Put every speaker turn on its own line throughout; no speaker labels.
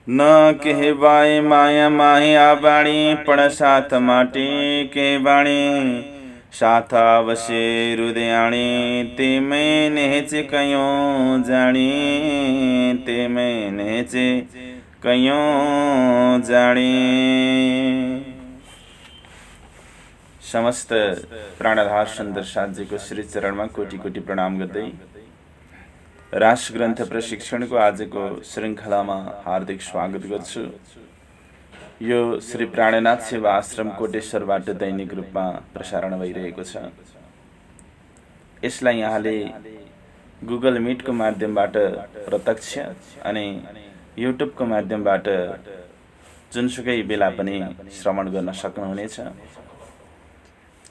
न કહેવાય માયા માહી આ બાણી પણ સાથ માટે કહેવાણી સાથ આવશે હૃદયાણી તે મેં નેચે કયો જાણી તે મેં નેચે કયો જાણી। समस्त प्राणधार सुन्दर साथजीको श्री चरणमा कोटि कोटि प्रणाम गर्दै राष्ट्रग्रन्थ प्रशिक्षणको आजको श्रृङ्खलामा हार्दिक स्वागत गर्छु। यो श्री प्राणनाथ सेवा आश्रम कोटेश्वरबाट दैनिक रूपमा प्रसारण भइरहेको छ। यसलाई यहाँले गुगल मिटको माध्यमबाट प्रत्यक्ष अनि युट्युबको माध्यमबाट जुनसुकै बेला पनि श्रवण गर्न सक्नुहुनेछ।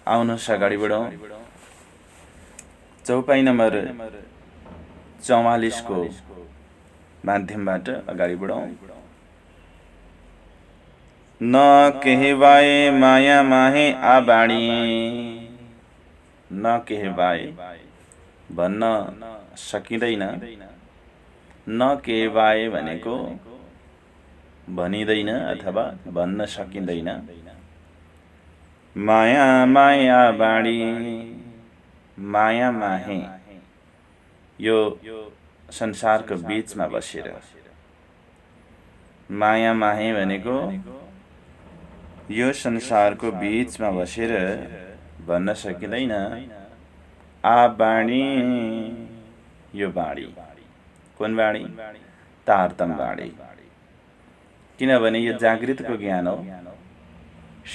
आउनुहोस् अगाडि बढौँ। चौपाई नम्बर 44 को माध्यमबाट अगाडि बढौँ। न कहेवाए माया माहे आ बाणी, न कहेवाए भन्न सकिँदैन, न कहेवाए भनेको भनिँदैन अथवा भन्न सकिँदैन। माया माया बाणी, माया माहे यो संसारको बीचमा बसेर, माया माहे भनेको यो संसारको बीचमा बसेर भन्न सकिँदैन। आ बाणी, यो बाणी कुन बाणी? तारतम बाणी। किनभने यो जागृतको ज्ञान हो,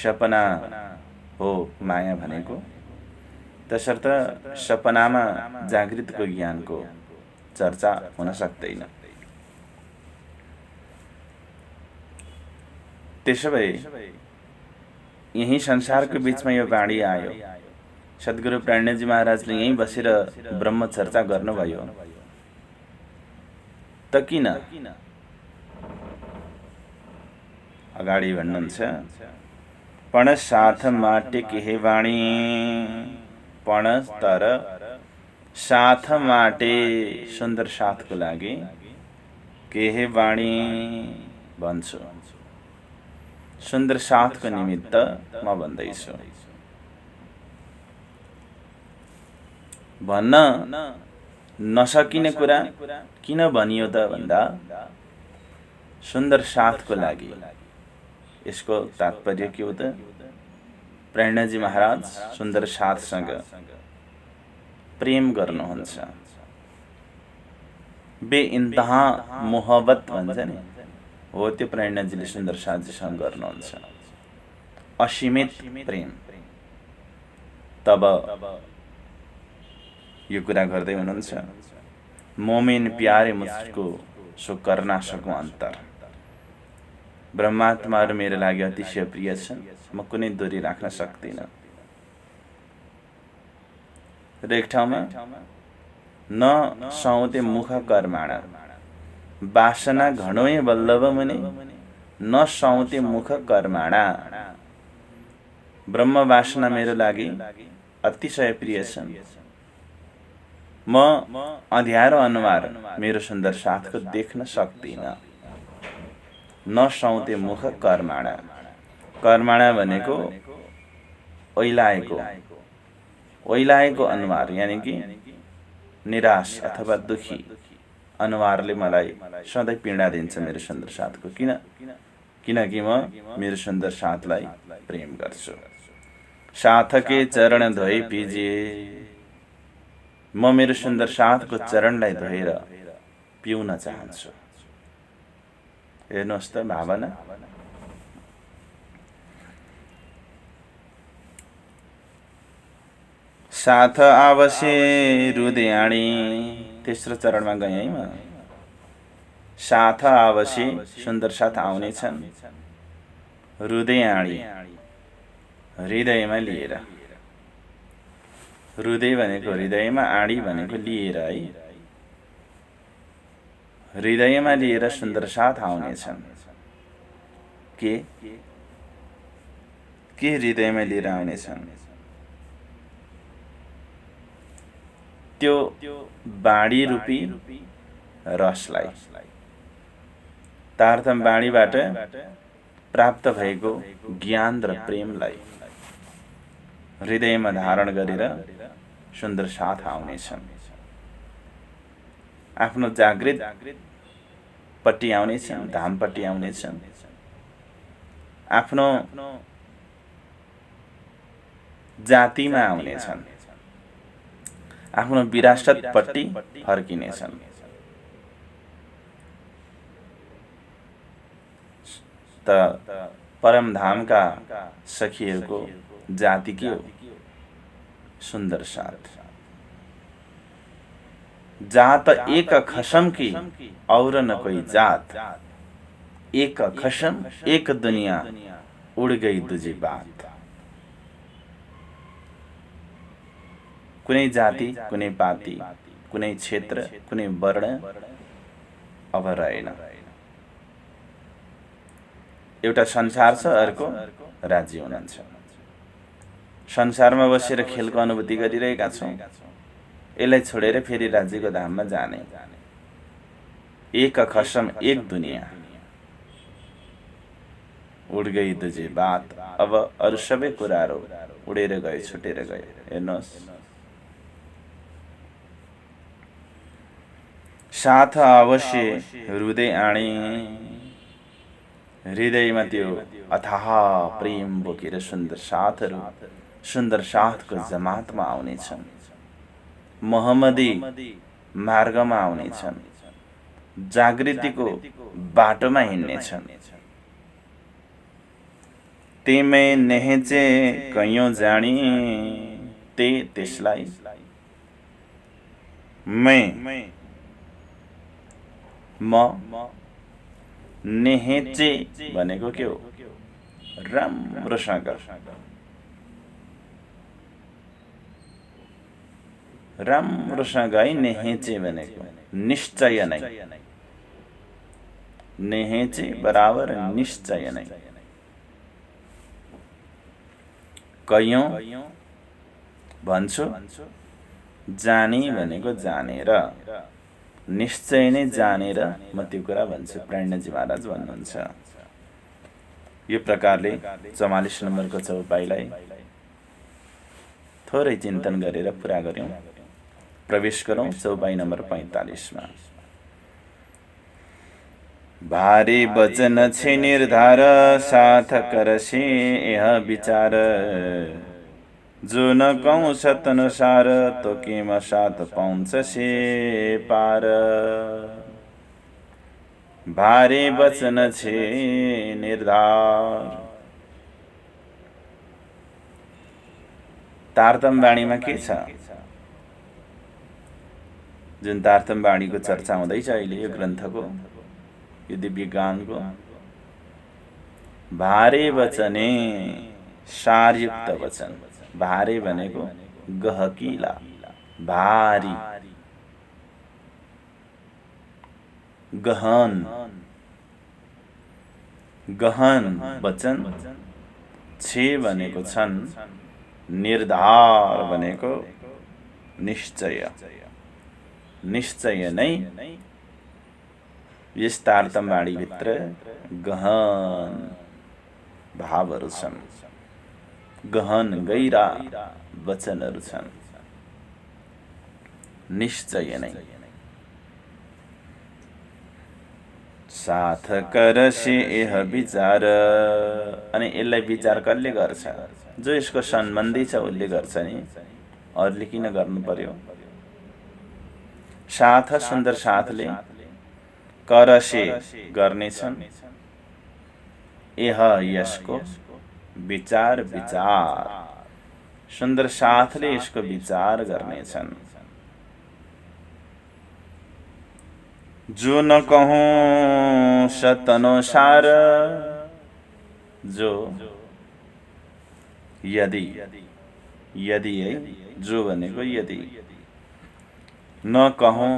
सपना हो माया भनेको। तसर्थ सपनामा जागृतको ज्ञानको चर्चा हुन सक्दैन। त्यसोभए यही संसारको बीचमा यो बाणी आयो। सद्गुरु प्राणजी महाराजले यही बसेर ब्रह्म चर्चा गर्नुभयो त किन? अगाडि भन्नुहुन्छ, पण साथ माटे कहेवाणी, पण तर साथ माटे सुन्दर साथको लागि कहेवाणी भन्छु। सुन्दर साथको निमित्त म भन्दैछु। भन्न नसकिने कुरा किन भनियो त भन्दा सुन्दर साथको लागि। यसको तात्पर्य के हो त? प्रेरणाजी महाराज सुन्दर साथसँग प्रेम गर्नुहुन्छ। बेइन्तहा मोहब्बत भन्छ नि, हो त्यो प्रेरणाजीले सुन्दर साथजीसँग गर्नुहुन्छ। असीमित प्रेम। तब यो कुरा गर्दै हुनुहुन्छ, मोमिन प्यारे मुझको सो करना सकूं अन्तर। ब्रह्मात्माहरू मेरो लागि अतिशय प्रिय छन्, म कुनै दूरी राख्न सक्दिनँ। र एक ठाउँमा न सौते मुख कर्माणा वासना घणोए वल्लभ मुनि, न सौते मुख कर्माणा। ब्रह्म वासना मेरो लागि अतिशय प्रिय छन्। म अँध्यारो अनुहार मेरो सुन्दर साथको देख्न सक्दिनँ। न सौते मुख कर्माणा। कर्माणा भनेको ओइलाएको अनुहार, यानी कि निराश अथवा दुखी अनुहारले मलाई सधैँ पीडा दिन्छ मेरो सुन्दर साथको। किनकि म मेरो सुन्दर साथलाई प्रेम गर्छु। साथके चरण धोइ पिजिए, म मेरो सुन्दर साथको चरणलाई धोएर पिउन चाहन्छु। हेर्नुहोस् त भावना। साथ आवसे हृदयाणी, तेस्रो चरणमा गएँ है म। साथ आवसे सुन्दर साथ आउनेछन्, हृदयाणी हृदयमा लिएर। हृदय भनेको हृदयमा, आणी भनेको लिएर है। हृदयमा लिएर सुन्दर साथ आउनेछन्। के हृदयमा लिएर आउनेछन्? त्यो बाणी रूपी रसलाई। तारतम वाणीबाट प्राप्त भएको ज्ञान र प्रेमलाई हृदयमा धारण गरेर सुन्दर साथ आउनेछन्। आफ्नो जागृत पट्टि आउनेछन्, धामपट्टि आउनेछन्, आफ्नो जातिमा आउनेछन्, आफ्नो विरासतपट्टि फर्किनेछन्। त परमधामका सखीहरूको जाति के हो? सुन्दर साथ। जात एक खसम की और न कोई जात, एक खसम एक दुनिया उड़ गई दूजी बात। कुनै जाति, कुनै पाति, कुनै क्षेत्र, कुनै वर्ण अब रहेन। एउटा संसार छ, अर्को राज्य हुनुहुन्छ। संसारमा बसेर खेलको अनुभूति गरिरहेका छौँ, यसलाई छोडेर फेरि राज्यको धाममा जाने। एक खसम एक दुनिया उड गई दुजे बात। अब अरू सबै कुराहरू उडेर गए, छुटेर गए। हेर्नुहोस्, साथ अवश्य हृदय आणे, हृदयमा त्यो अथाह प्रेम बोकेर सुन्दर साथहरू सुन्दर साथको जमातमा आउनेछन्, मोहम्मदी मार्गमा आउनेछन्, जागृतिको बाटोमा हिँड्नेछन्। तेमै नेहेचे कैयौँ जानी, त्यसलाई म नेहेचे भनेको के हो? राम्रोसँग है। नेहेचे भनेको निश्चय नै, नेहेचे बराबर निश्चय नै। कैयौँ भन्छु, जानी भनेको जानेर, निश्चय नै जानेर म त्यो कुरा भन्छु। प्रणजी महाराज भन्नुहुन्छ। यो प्रकारले 44 नम्बरको चौपाईलाई थोरै चिन्तन गरेर पुरा गर्यौं। प्रवेश गरौं चौपाई नम्बर 45 मा। भारी वचन छे निर्धार, साथ करसे यह विचार, जो न कहूँ सतनुसार, तो केमा साथ पाउँछ से पार। भारी वचन छे निर्धार। तारतम वाणीमा के छ? जुन तारतम वाणीको चर्चा हुँदैछ अहिले यो ग्रन्थको, यो दिव्य गानको, भारे वचने सारयुक्त वचन। भारे भनेको गहकिला, भारी, गहन, गहन वचन। छे भनेको छन्, निर्धार भनेको निश्चय। निश्चय नै यस तारतम वाणीभित्र गहन भावहरू छन्, गहन गहिरा वचनहरू छन्। निश्चय नै। साथ करसे यह विचार। अनि यसलाई विचार कसले गर्छ? जो यसको सम्बन्धी छ उसले गर्छ नि, अरूले किन गर्नु पर्यो? साथ सुन्दर साथले करसे गर्नेछन्, यह यसको विचार, विचार सुन्दर साथले यसको विचार गर्नेछन्। जो न कहूँ सतनुसार, जो यदि, यदि है, जो भनेको यदि, न कहूँ,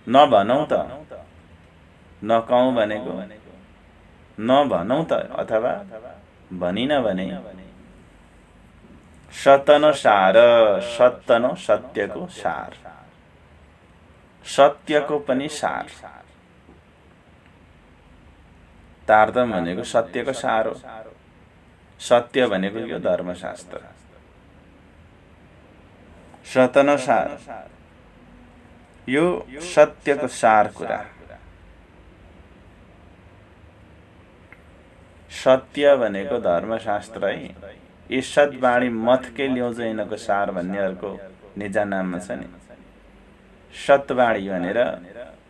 न भनौँ त, न कहूँ भनेको न भनौँ त, अथवा भनिन भने। सतनुसार, सत्तनो सत्यको सार, सत्यको पनि सार। तारतम भनेको सत्यको सार हो। सत्य भनेको यो धर्मशास्त्र। सतनुसार यो सत्यको सार कुरा। सत्य भनेको धर्मशास्त्र है। यी सद्वाणी मथके ल्याउँजैनको सार भन्नेहरूको निजा नाममा छ नि। सतवाणी भनेर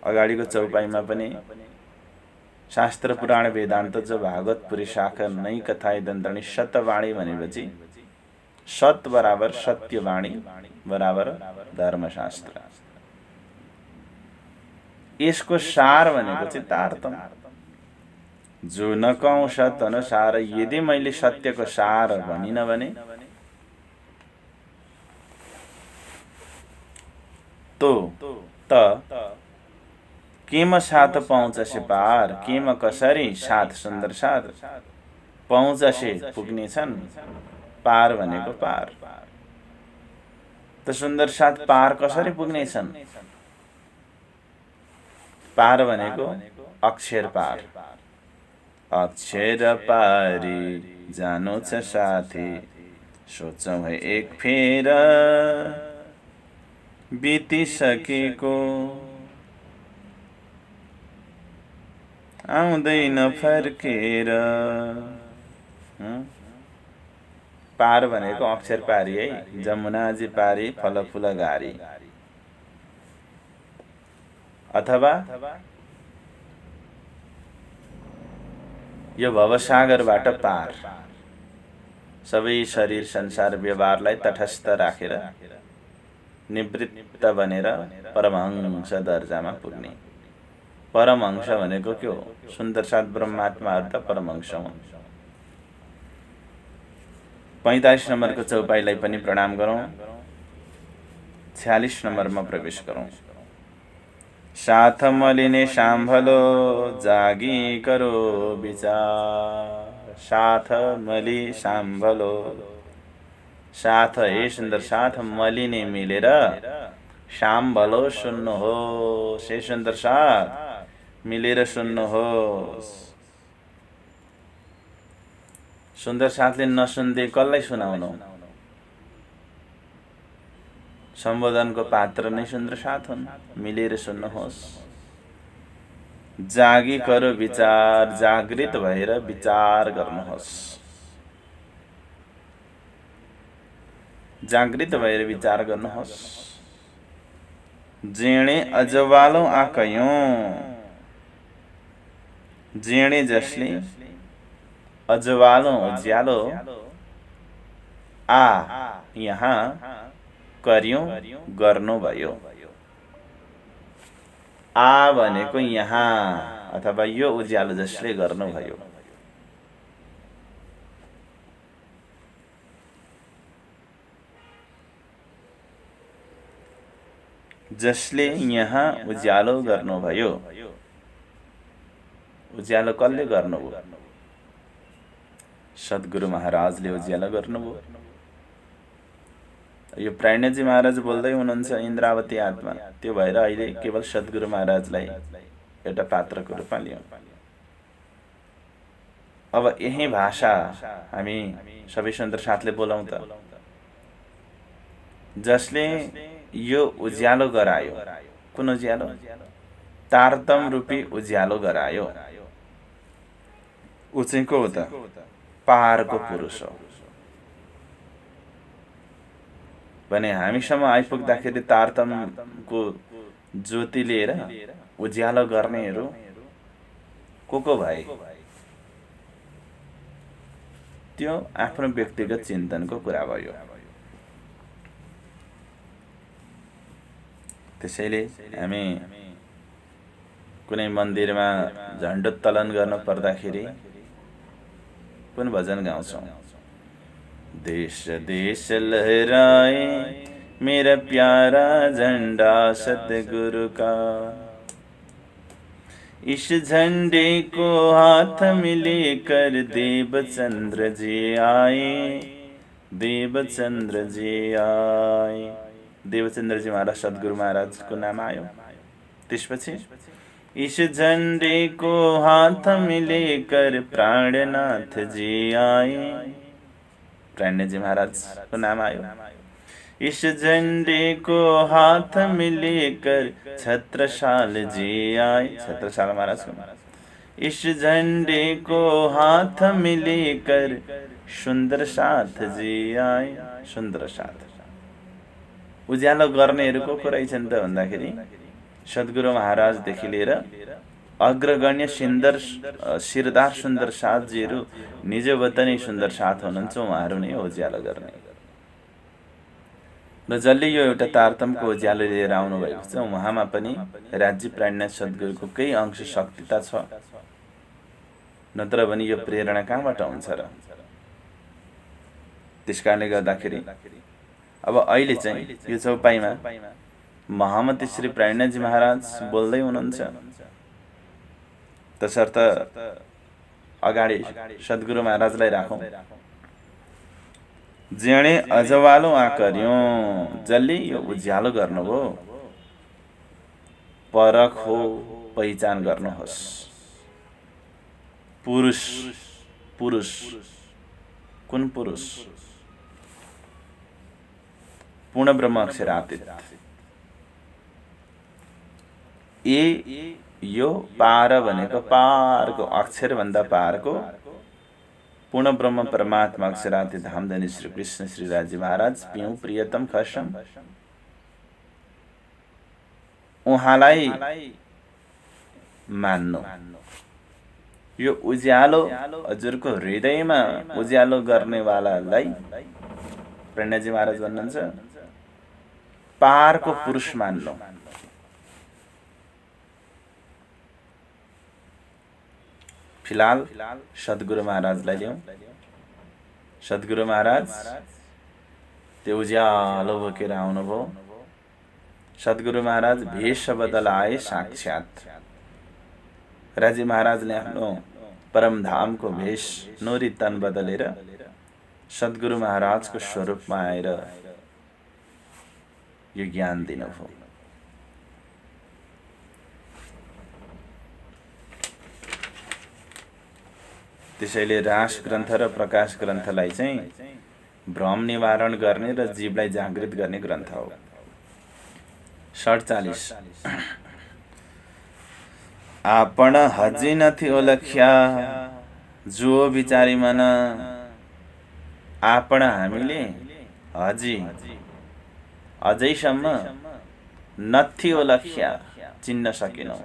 अगाडिको चौपाईमा पनि शास्त्र पुराण वेदान्त जो भागवत पुरी शाखा नै कथाय दन्तणी सतवाणी भनेपछि सत बराबर सत्यवाणी बराबर धर्मशास्त्र। यसको सार भनेको चाहिँ तारतम। जो नकौं सत अनुसार, यदि मैले सत्यको सार भनिन भने त केमा साथ पाउँछ से पार, केमा कसरी साथ सुन्दर साथ पाउँछ से पुग्नेछन्। पार भनेको पार, त सुन्दर साथ पार कसरी पुग्नेछन्। पार भनेको अक्षर पार। अक्षर पारी जानु छ साथी, सोचौँ है एक फेर बितिसकेको आउँदैन फर्केर। पार भनेको अक्षर पारी है। जमुनाजी पारी फलफुल गारी, अथवा यो भवसागरबाट पार। सबै शरीर संसार व्यवहारलाई तटस्थ राखेर निवृत्त बनेर परमहंस दर्जामा पुग्ने। परमहंस भनेको के हो? सुन्दर साथ ब्रह्मात्माहरू त परमहंस हुन्। 45 नम्बरको चौपाईलाई पनि प्रणाम गरौँ। 46 नम्बरमा प्रवेश गरौँ। साथ मलिने साम्भलो जागी करो विचार। साथ मलि साम्भलो, साथ हे सुन्दर साथ मलिने मिलेर साम्भलो सुन्नुहोस्। हे सुन्दर साथ मिलेर सुन्नुहोस्। सुन्दर साथले नसुन्दै कसलाई सुनाउनु? सम्बोधनको पात्र नै सुन्दर साथ हुन्। मिलेर सुन्नुहोस्। जागी करो विचार, जागृत भएर विचार गर्नुहोस्। जागृत भएर विचार गर्नुहोस्। जेणे अजवालो आकयौं, जेणे जसले अजवालो उज्यालो आ यहाँ कर्यौं गर्नुभयो। आ भनेको यहाँ अथवा यो उज्यालो जसले गर्नुभयो। जसले यहाँ उज्यालो गर्नुभयो। उज्यालो कसले गर्नुभयो? सद्गुरु महाराजले उज्यालो गर्नुभयो। यो प्राणजी महाराज बोल्दै हुनुहुन्छ इन्द्रावती आत्मा। त्यो भएर अहिले केवल सद्गुरु महाराजलाई एउटा पात्रको रूपमा लियौँ। अब यही भाषा हामी सबै सुन्दर साथले बोलाउँ त। जसले यो उज्यालो गरायो। कुन उज्यालो? तारतम रूपी उज्यालो गरायो। ऊ चाहिँ को हो त? पारको पुरुष हो। भने हामीसम्म आइपुग्दाखेरि तारतमको ज्योति लिएर उज्यालो गर्नेहरू को भए? त्यो आफ्नो व्यक्तिगत चिन्तनको कुरा भयो। त्यसैले हामी कुनै मन्दिरमा झण्डोत्तोलन गर्न पर्दाखेरि कुन भजन गाउँछौँ? देश देश लहराए मेरा प्यारा झंडा सतगुरु का, इस झंडे को हाथ में लेकर देवचंद्र जी आए, देवचंद्र जी आए। देवचंद्र जी महाराज सद्गुरु महाराजको नाम आयो। त्यसपछि इस झंडे को हाथ में लेकर प्राणनाथ जी आए। प्राणनाथ जी महाराज को नाम आयो। इस झंडे को हाथ में लेकर छत्रसाल जी आए। छत्रसाल महाराज को। इस झंडे को हाथ में लेकर सुन्दर साथ जी आए। सुन्दर साथ उज्यालो गर्नेहरूको को रहेछन् त भन्दाखेरि सद्गुरु महाराजदेखि लिएर अग्रगण्य शिरदार सुन्दर साथजीहरू निजवत नै सुन्दर साथ हुनुहुन्छ। उहाँहरू नै उज्यालो गर्ने र जसले यो एउटा तारतम्यको उज्यालो लिएर आउनु भएको छ उहाँमा पनि राज्य प्राणनाथ सद्गुरुको केही अंश शक्तिता छ। नत्र भने यो प्रेरणा कहाँबाट हुन्छ र? त्यसकारणले गर्दाखेरि अब अहिले चाहिँ यो चौपाईमा महामती श्री प्राणनाथजी महाराज बोल्दै हुनुहुन्छ। तसर्थ अगाडि सद्गुरु महाराजलाई राखौं। जेणे अजवालो आकर्यो, जसले यो उज्यालो गर्नुभयो, परखो पहिचान गर्नुहोस्। पुरुष पुरुष कुन पुरुष? पूर्ण ब्रह्म अक्षरातीत। यो पार भनेको पारको अक्षर भन्दा पारको पूर्ण ब्रह्म परमात्मा अक्षरातीत धामधनी श्री कृष्ण श्री राजी महाराज पिउँ प्रियतम खसम उहाँलाई मान्नु। यो उज्यालो हजुरको हृदयमा उज्यालो गर्नेवालालाई प्राणनाथजी महाराज भन्नुहुन्छ पारको पुरुष मान्नु। फिलहाल सद्गुरु महाराजलाई ल्याउँ। सद्गुरु महाराज त्यो उज्यालो बोकेर आउनुभयो। सद्गुरु महाराज भेष बदलाए साक्षात। राजी महाराजले आफ्नो परमधामको भेष नोरी तन बदलेर सद्गुरु महाराजको स्वरूपमा आएर यो ज्ञान दिनुभयो। त्यसैले रास ग्रन्थ र प्रकाश ग्रन्थलाई चाहिँ भ्रम निवारण गर्ने र जीवलाई जागृत गर्ने ग्रन्थ हो। 47 आपण हजी नथी ओलख्या जो विचारी मन। आपण हामीले हजी अझैसम्म नथी ओलख्या चिन्न सकेनौं।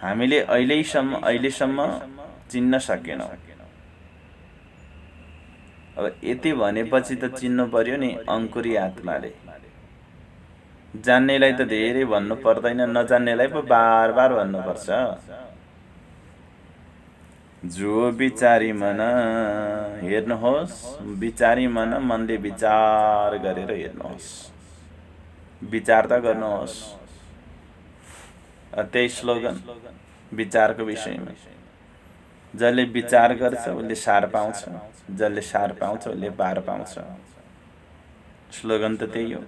हामीले अहिलेसम्म चिन्न सकेनौं। अब यति भनेपछि त चिन्नु पर्यो नि अंकुरी आत्माले। जान्नेलाई त धेरै भन्नु पर्दैन, नजान्नेलाई पो बार बार भन्नुपर्छ। जो विचारी मन हेर्नुहोस्, विचारी मन मनले विचार गरेर हेर्नुहोस्। विचार त गर्नुहोस्। त्यही स्लोगन विचारको विषयमा। जसले विचार गर्छ उसले सार पाउँछ, जसले सार पाउँछ उसले पार पाउँछ। स्लोगन त त्यही हो।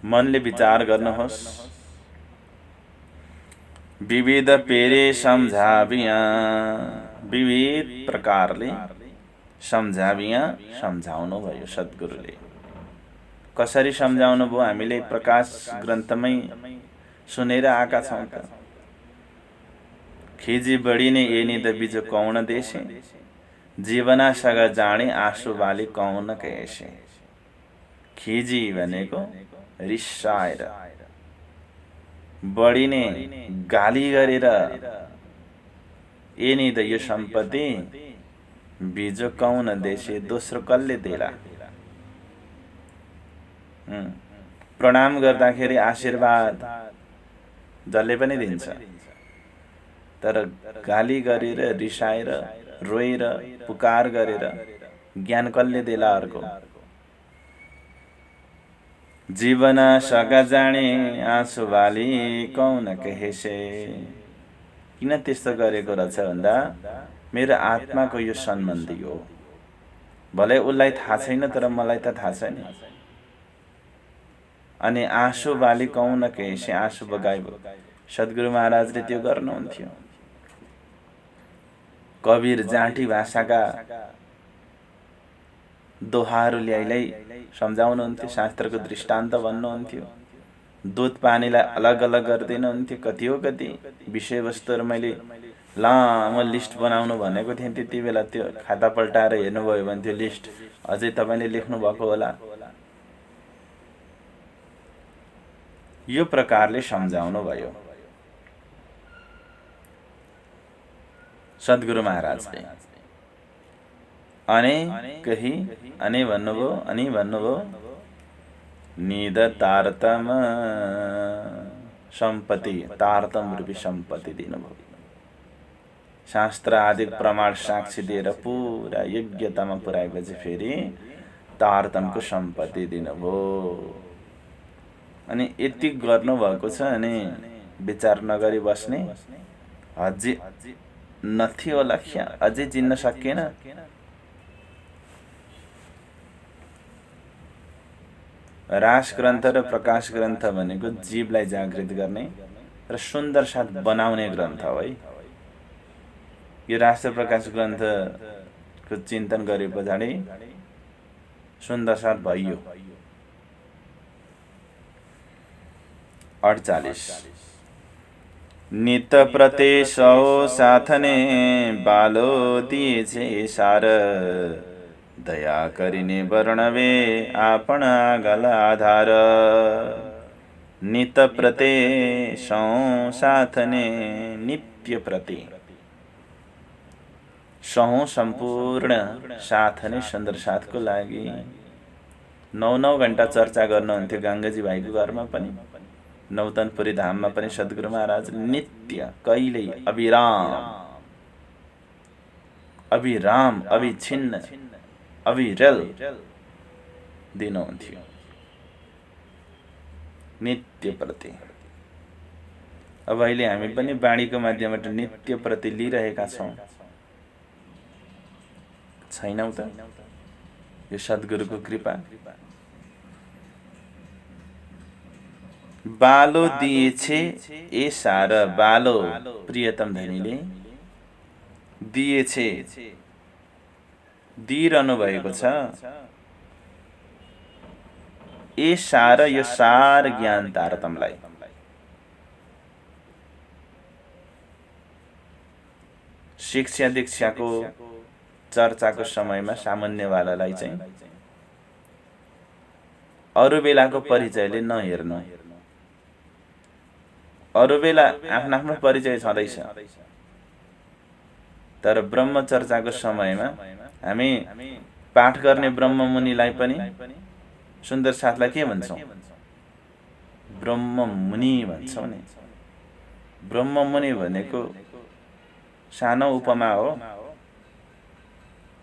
मनले विचार गर्नुहोस्। विविध पेरे सम्झाबिया, विविध प्रकारले सम्झाबिया सम्झाउनु भयो सद्गुरुले। कसरी सम्झाउनु भयो? हामीले प्रकाश ग्रन्थमै सुनेर आएका छौं त। खिजी बढिने एनी द बिजो कौन देशे, जीवना सग जाने आँसु बाली कौन कहेसे। खिजी भनेको रिसाएर बढिने गाली गरेर एनी द यो सम्पत्ति बिजो कौन देशे, दोस्रो कसले देला। प्रणाम गर्दाखेरि आशीर्वाद जसले पनि दिन्छ, तर गाली गरेर रिसाएर रोएर पुकार गरेर ज्ञान कसले देला अर्को। जीवन सगा जाने आँसु बाली कौन कहेसे। किन त्यस्तो गरेको रहेछ भन्दा मेरो आत्माको यो सम्बन्धी हो। भलै उसलाई थाहा छैन तर मलाई त थाहा छ नि। अनि आँसु बाली कौन कैसे आँसु बगाइबो। सद्गुरु महाराजले त्यो गर्नुहुन्थ्यो। कवीर जाँटी भाषाका दोहाहरू ल्याइलाई सम्झाउनुहुन्थ्यो, शास्त्रको दृष्टान्त भन्नुहुन्थ्यो, दुध पानीलाई अलग अलग गरिदिनुहुन्थ्यो। कति हो कति विषयवस्तुहरू मैले लामो लिस्ट बनाउनु भनेको थिएँ। त्यति बेला त्यो खाता पल्टाएर हेर्नुभयो भने त्यो लिस्ट अझै तपाईँले लेख्नु भएको होला। यो प्रकारले सम्झाउनु भयो सद्गुरु महाराजले। अनि भन्नुभयो निद तारतम सम्पत्ति, तारतम रूपी सम्पत्ति दिनुभयो। शास्त्र आदि प्रमाण साक्षी दिएर पुरा योग्यतामा पुर्याएपछि फेरि तारतमको सम्पत्ति दिनुभयो। अनि यति गर्नुभएको छ अनि विचार नगरी बस्ने अझै नथियो लक्ष्य, अझै चिन्न सकिएन। रास ग्रन्थ र प्रकाश ग्रन्थ भनेको जीवलाई जागृत गर्ने र सुन्दर साथ बनाउने ग्रन्थ हो है। यो रास र प्रकाश ग्रन्थको चिन्तन गरे पछाडि सुन्दर साथ भइयो। 48 नित प्रतेशो साथने बालो दिएछे सार, दया करिने वर्णवे आपण गल आधार। नित प्रतेशो साथने, नित्य प्रति सहौं सम्पूर्ण साथने सुन्दर साथको लागि 9 घण्टा चर्चा गर्नुहुन्थ्यो गङ्गाजी भाइको घरमा पनि, नौतनपुरी धाममा पनि सद्गुरु महाराज नित्य कहिल्यै अविराम अविछिन्न अविरल दिनुहुन्थ्यो नित्य प्रति। अब अहिले हामी पनि बाणीको माध्यमबाट नित्य प्रति लिइरहेका छौँ, छैनौँ त? यो सद्गुरुको कृपा। बालो दिएछे ए सार, बालो प्रियतम धनीले दिएछे दिइरहनु भएको छ। ए सार, यो सार ज्ञान तारतमलाई शिक्षा दीक्षाको चर्चाको समयमा सामान्यवालालाई चाहिँ अरू बेलाको परिचयले नहेर्नु। अरू बेला आफ्नो आफ्नो परिचय छँदैछ, तर ब्रह्म चर्चाको समयमा हामी पाठ गर्ने ब्रह्म मुनिलाई पनि सुन्दर साथलाई के भन्छौँ? ब्रह्म मुनि भन्छौँ नि। ब्रह्म मुनि भनेको सानो उपमा हो।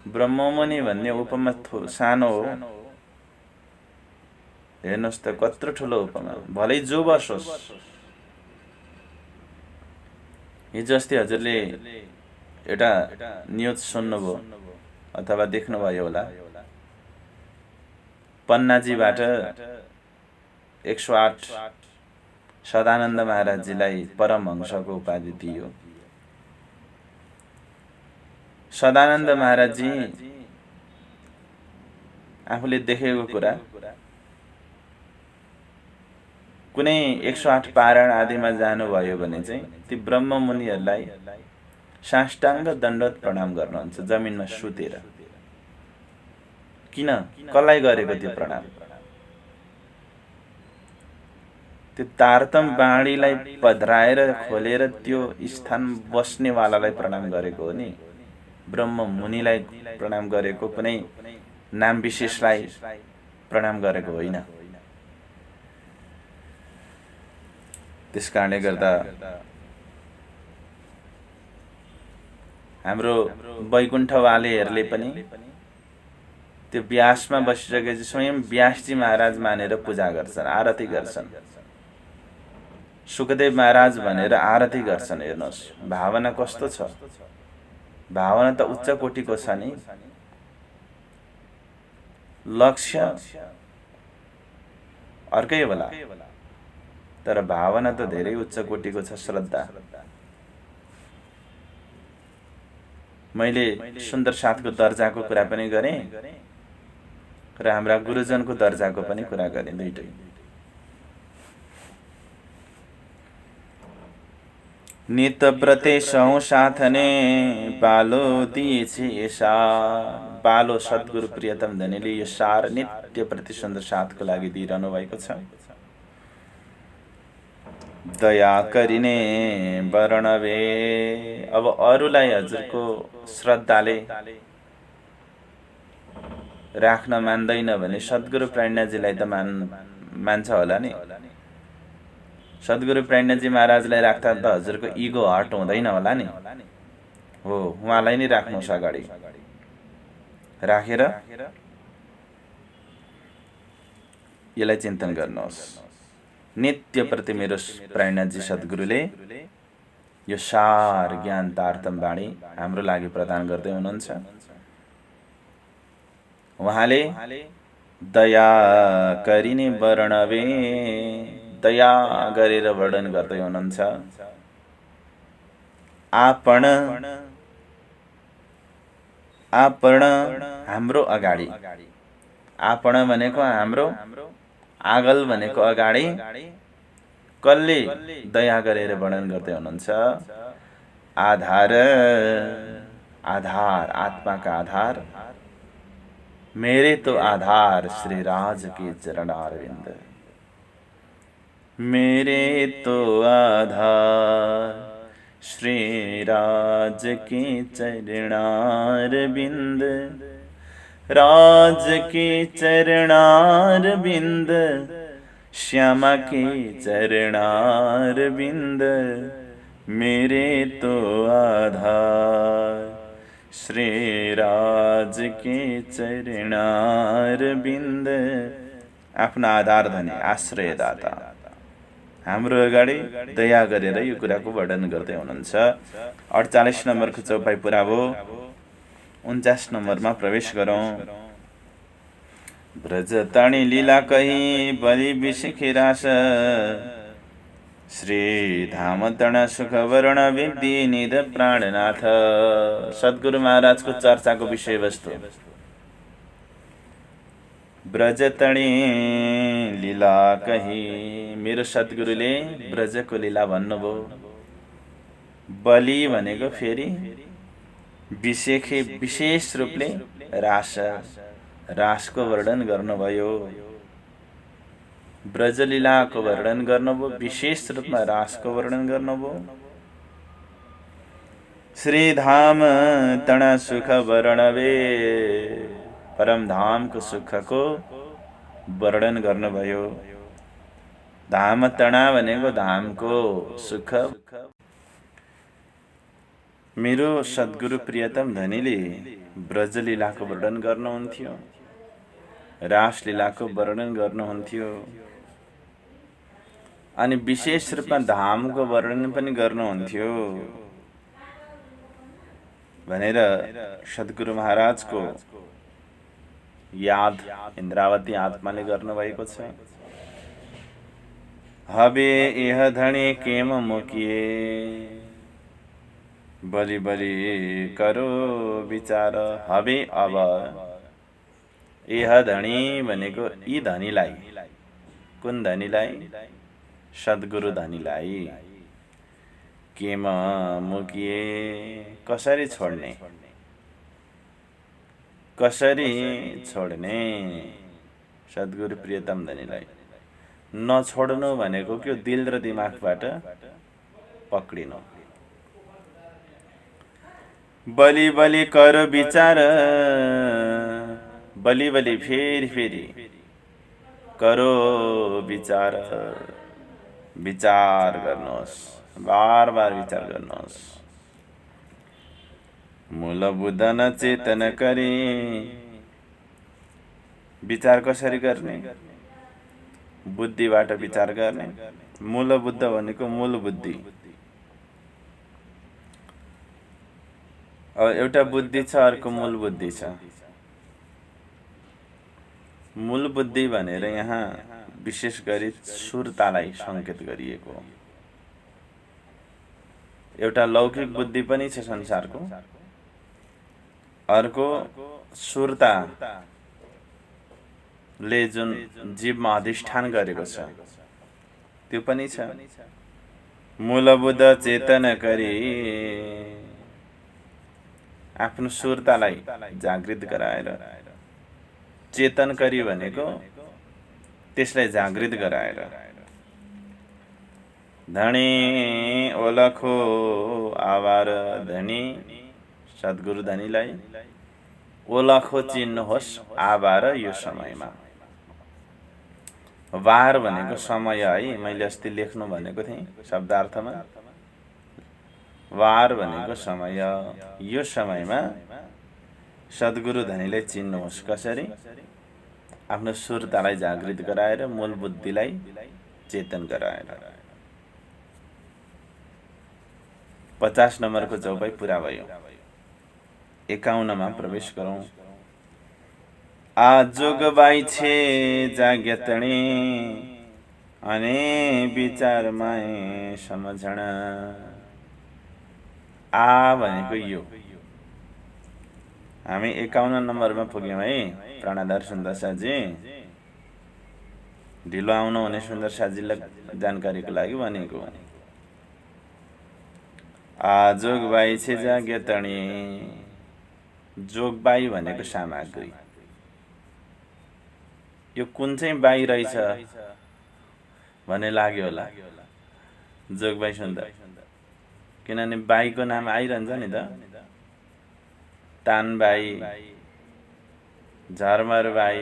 ब्रह्म मुनि भन्ने उपमा सानो हो, हेर्नुहोस् त कत्रो ठुलो उपमा। भलै जो बसोस्। हिजो अस्ति हजुरले एउटा न्युज सुन्नुभयो अथवा देख्नुभयो होला, पन्नाजीबाट 108 सदानन्द महाराजजीलाई परमहंसको उपाधि दियो। सदानन्द महाराजजी आफूले देखेको कुरा कुनै 108 पारायण आदिमा जानुभयो भने चाहिँ ती ब्रह्म मुनिहरूलाई साष्टाङ्ग दण्डवत प्रणाम गर्नुहुन्छ जमिनमा सुतेर। किन? कसलाई गरेको त्यो प्रणाम? त्यो तारतम बाणीलाई पधराएर खोलेर त्यो स्थान बस्नेवालालाई प्रणाम गरेको हो नि। ब्रह्म मुनिलाई प्रणाम गरेको, कुनै नाम विशेषलाई प्रणाम गरेको होइन। त्यसकारणले गर्दा हाम्रो वैकुण्ठवालेहरूले पनि त्यो व्यासमा बसिसकेपछि स्वयं व्यासजी महाराज मानेर पूजा गर्छन्, आरती गर्छन्। सुखदेव महाराज भनेर आरती गर्छन्। हेर्नुहोस् भावना कस्तो छ। भावना त उच्च कोटिको छ नि। लक्ष्य अर्कै होला, तर भावना त धेरै उच्च कोटिको छ, श्रद्धा। मैले सुन्दर साथको दर्जाको कुरा पनि गरेँ र हाम्रा गुरुजनको दर्जाको पनि कुरा गरेँ, दुईटै। नित प्रत्यसौँ साथने बालो दिएछि सार। बालो सद्गुरु प्रियतम धनीले यो सार नित्य प्रति सुन्दर साथको लागि दिइरहनु भएको छ। दया करिने वर्णवे। अब अरूलाई हजुरको श्रद्धाले राख्न मान्दैन भने सद्गुरु प्रेरणाजीलाई त मान्छ होला नि। सद्गुरु प्रेरणाजी महाराजलाई राख्दा त हजुरको इगो हर्ट हुँदैन होला नि। हो, उहाँलाई नै राख्नुहोस् अगाडि, राखेर यसलाई चिन्तन गर्नुहोस्। नित्य प्रति मेरो प्रेरणाजी सद्गुरुले यो सार ज्ञान तारतम बाणी हाम्रो लागि प्रदान गर्दै हुनुहुन्छ। उहाँले दया करिने वर्णवे, दया गरेर वर्णन गर्दै हुनुहुन्छ। आपण हाम्रो अगाडि, आपण भनेको हाम्रो, आगल भनेको अगाडि, कसले दया गरेर वर्णन गर्दै हुनुहुन्छ? आधार, आत्माका आधार, मेरे तो आधार श्री राज के चरणारविंद। मेरे तो आधार श्री राज के चरणारविंद। राज के चरणारविंद, श्यामा के चरणारविंद। मेरे तो आधार श्री राज के चरणारविंद। आफ्ना आधार धनी, आश्रयदाता हाम्रो अगाडि दया गरेर यो कुराको वर्णन गर्दै हुनुहुन्छ। 48 नम्बरको चौपाई पुरा भयो। 49 नम्बरमा प्रवेश गरौँ। ब्रज तणी लीला कही बलि विषिखी रास। श्री धाम तण सुख वर्ण विद्धि निध प्राणनाथ। सद्गुरु महाराजको चर्चाको विषयवस्तु। ब्रज तणी लीला कही, मेरो सद्गुरुले ब्रजको लीला भन्नुभयो। बलि भनेको फेरि विषेखे, विशेष रूपले रास, रासको वर्णन गर्नुभयो। ब्रजलीलाको वर्णन गर्नुभयो, विशेष रूपमा रासको वर्णन गर्नुभयो। श्रीधाम तण सुख वर्णवे, परम धामको सुखको वर्णन गर्नुभयो। धाम तणा भनेको धामको सुख। मेरो सद्गुरु प्रियतम धनीले ब्रजलीलाको वर्णन गर्नुहुन्थ्यो, रासलीलाको वर्णन गर्नुहुन्थ्यो, अनि विशेष रूपमा धामको वर्णन पनि गर्नुहुन्थ्यो भनेर सद्गुरु महाराजको याद इन्द्रावती आत्माले गर्नुभएको छ। हबे एह धणी केम मुकिए, बलि बलि करो विचार। हबे अब, एह धणी भनेको यी धनीलाई, कुन धनीलाई? सद्गुरु धनीलाई। केम मुकिए, कसरी छोड्ने, कसरी छोड्ने सद्गुरु प्रियतम धनीलाई? नछोड्नु भनेको के? दिल र दिमागबाट पक्रिनु। बलि बलि कर विचार, बलि बलि फेरि फेरि करो विचार, विचार गर्नुहोस्, बार बार विचार गर्नुहोस्। मूल बुद्ध न चेतन करी, विचार कसरी गर्ने? बुद्धिबाट विचार गर्ने। मूल बुद्ध भनेको मूल बुद्धि। एउटा बुद्धि छ, अर्को मूल बुद्धि छ। मूल बुद्धि भनेर यहाँ विशेष गरी सुरतालाई संकेत गरिएको हो। एउटा लौकिक बुद्धि पनि छ संसारको, अर्को सुरताले जुन जीवमा अधिष्ठान गरेको छ त्यो पनि छ। मूलबुद्ध चेतन गरी आफ्नो सुरतालाई जागृत गराएर, चेतन गरी भनेको त्यसलाई जागृत गराएर, धनी ओलखो आवार धनी सद्गुरु धनीलाई ओलखो चिन्नुहोस् आवार यो समयमा। वार भनेको समय है, मैले अस्ति लेख्नु भनेको थिएँ शब्दार्थमा। वार भनेको समय, यो समयमा सद्गुरु धनीलाई चिन्नुहोस्। कसरी? आफ्नो सुरतालाई जागृत गराएर, मूल बुद्धिलाई चेतन गराएर। 50 नम्बरको चौपाई पुरा भयो। 51 मा प्रवेश गरौँ। आजोगबाई छे जाग्यतणी अने विचारमाय समझण। आ भनेको यो। हामी 51 नम्बरमा पुग्यौँ है। प्राणाधार सुन्दर साजी ढिलो आउनु हुने सुन्दर साजीलाई जानकारीको लागि भनेको। जोगबाई छे जाग्यतणी। जोगबाई भनेको सामग्री। यो कुन चाहिँ बाई रहेछ भन्ने लाग्यो होला जोगबाई सुन्दर, किनभने बाईको नाम आइरहन्छ नि त। तानबाई, झरमरबाई,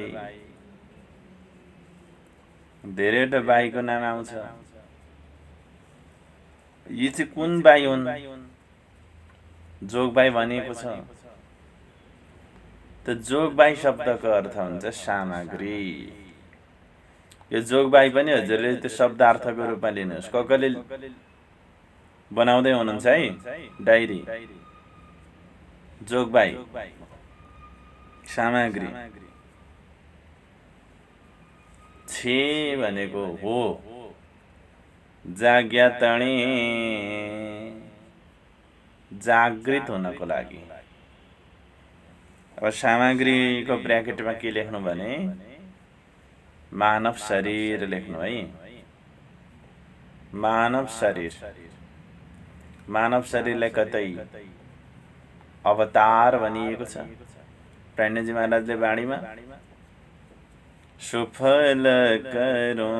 धेरैवटा बाईको नाम आउँछ। यी चाहिँ कुन बाई हुन्? जोगबाई भनिएको छ। त जोगबाई शब्दको अर्थ हुन्छ सामग्री। यो जोगबाई पनि हजुरले त्यो शब्दार्थको रूपमा लिनुहोस्। कसले बनाउँदै हुनुहुन्छ है डायरी? जोगबाई सामग्री। छे भनेको हो, जाग्यतणी जागृत हुनको लागि। अब सामग्रीको ब्र्याकेटमा के लेख्नु भने मानव शरीर लेख्नु है। मानव शरीर। मानव शरीरलाई कतै अवतार भनिएको छ प्राणजी महाराजले वाणीमा। सुफल करूं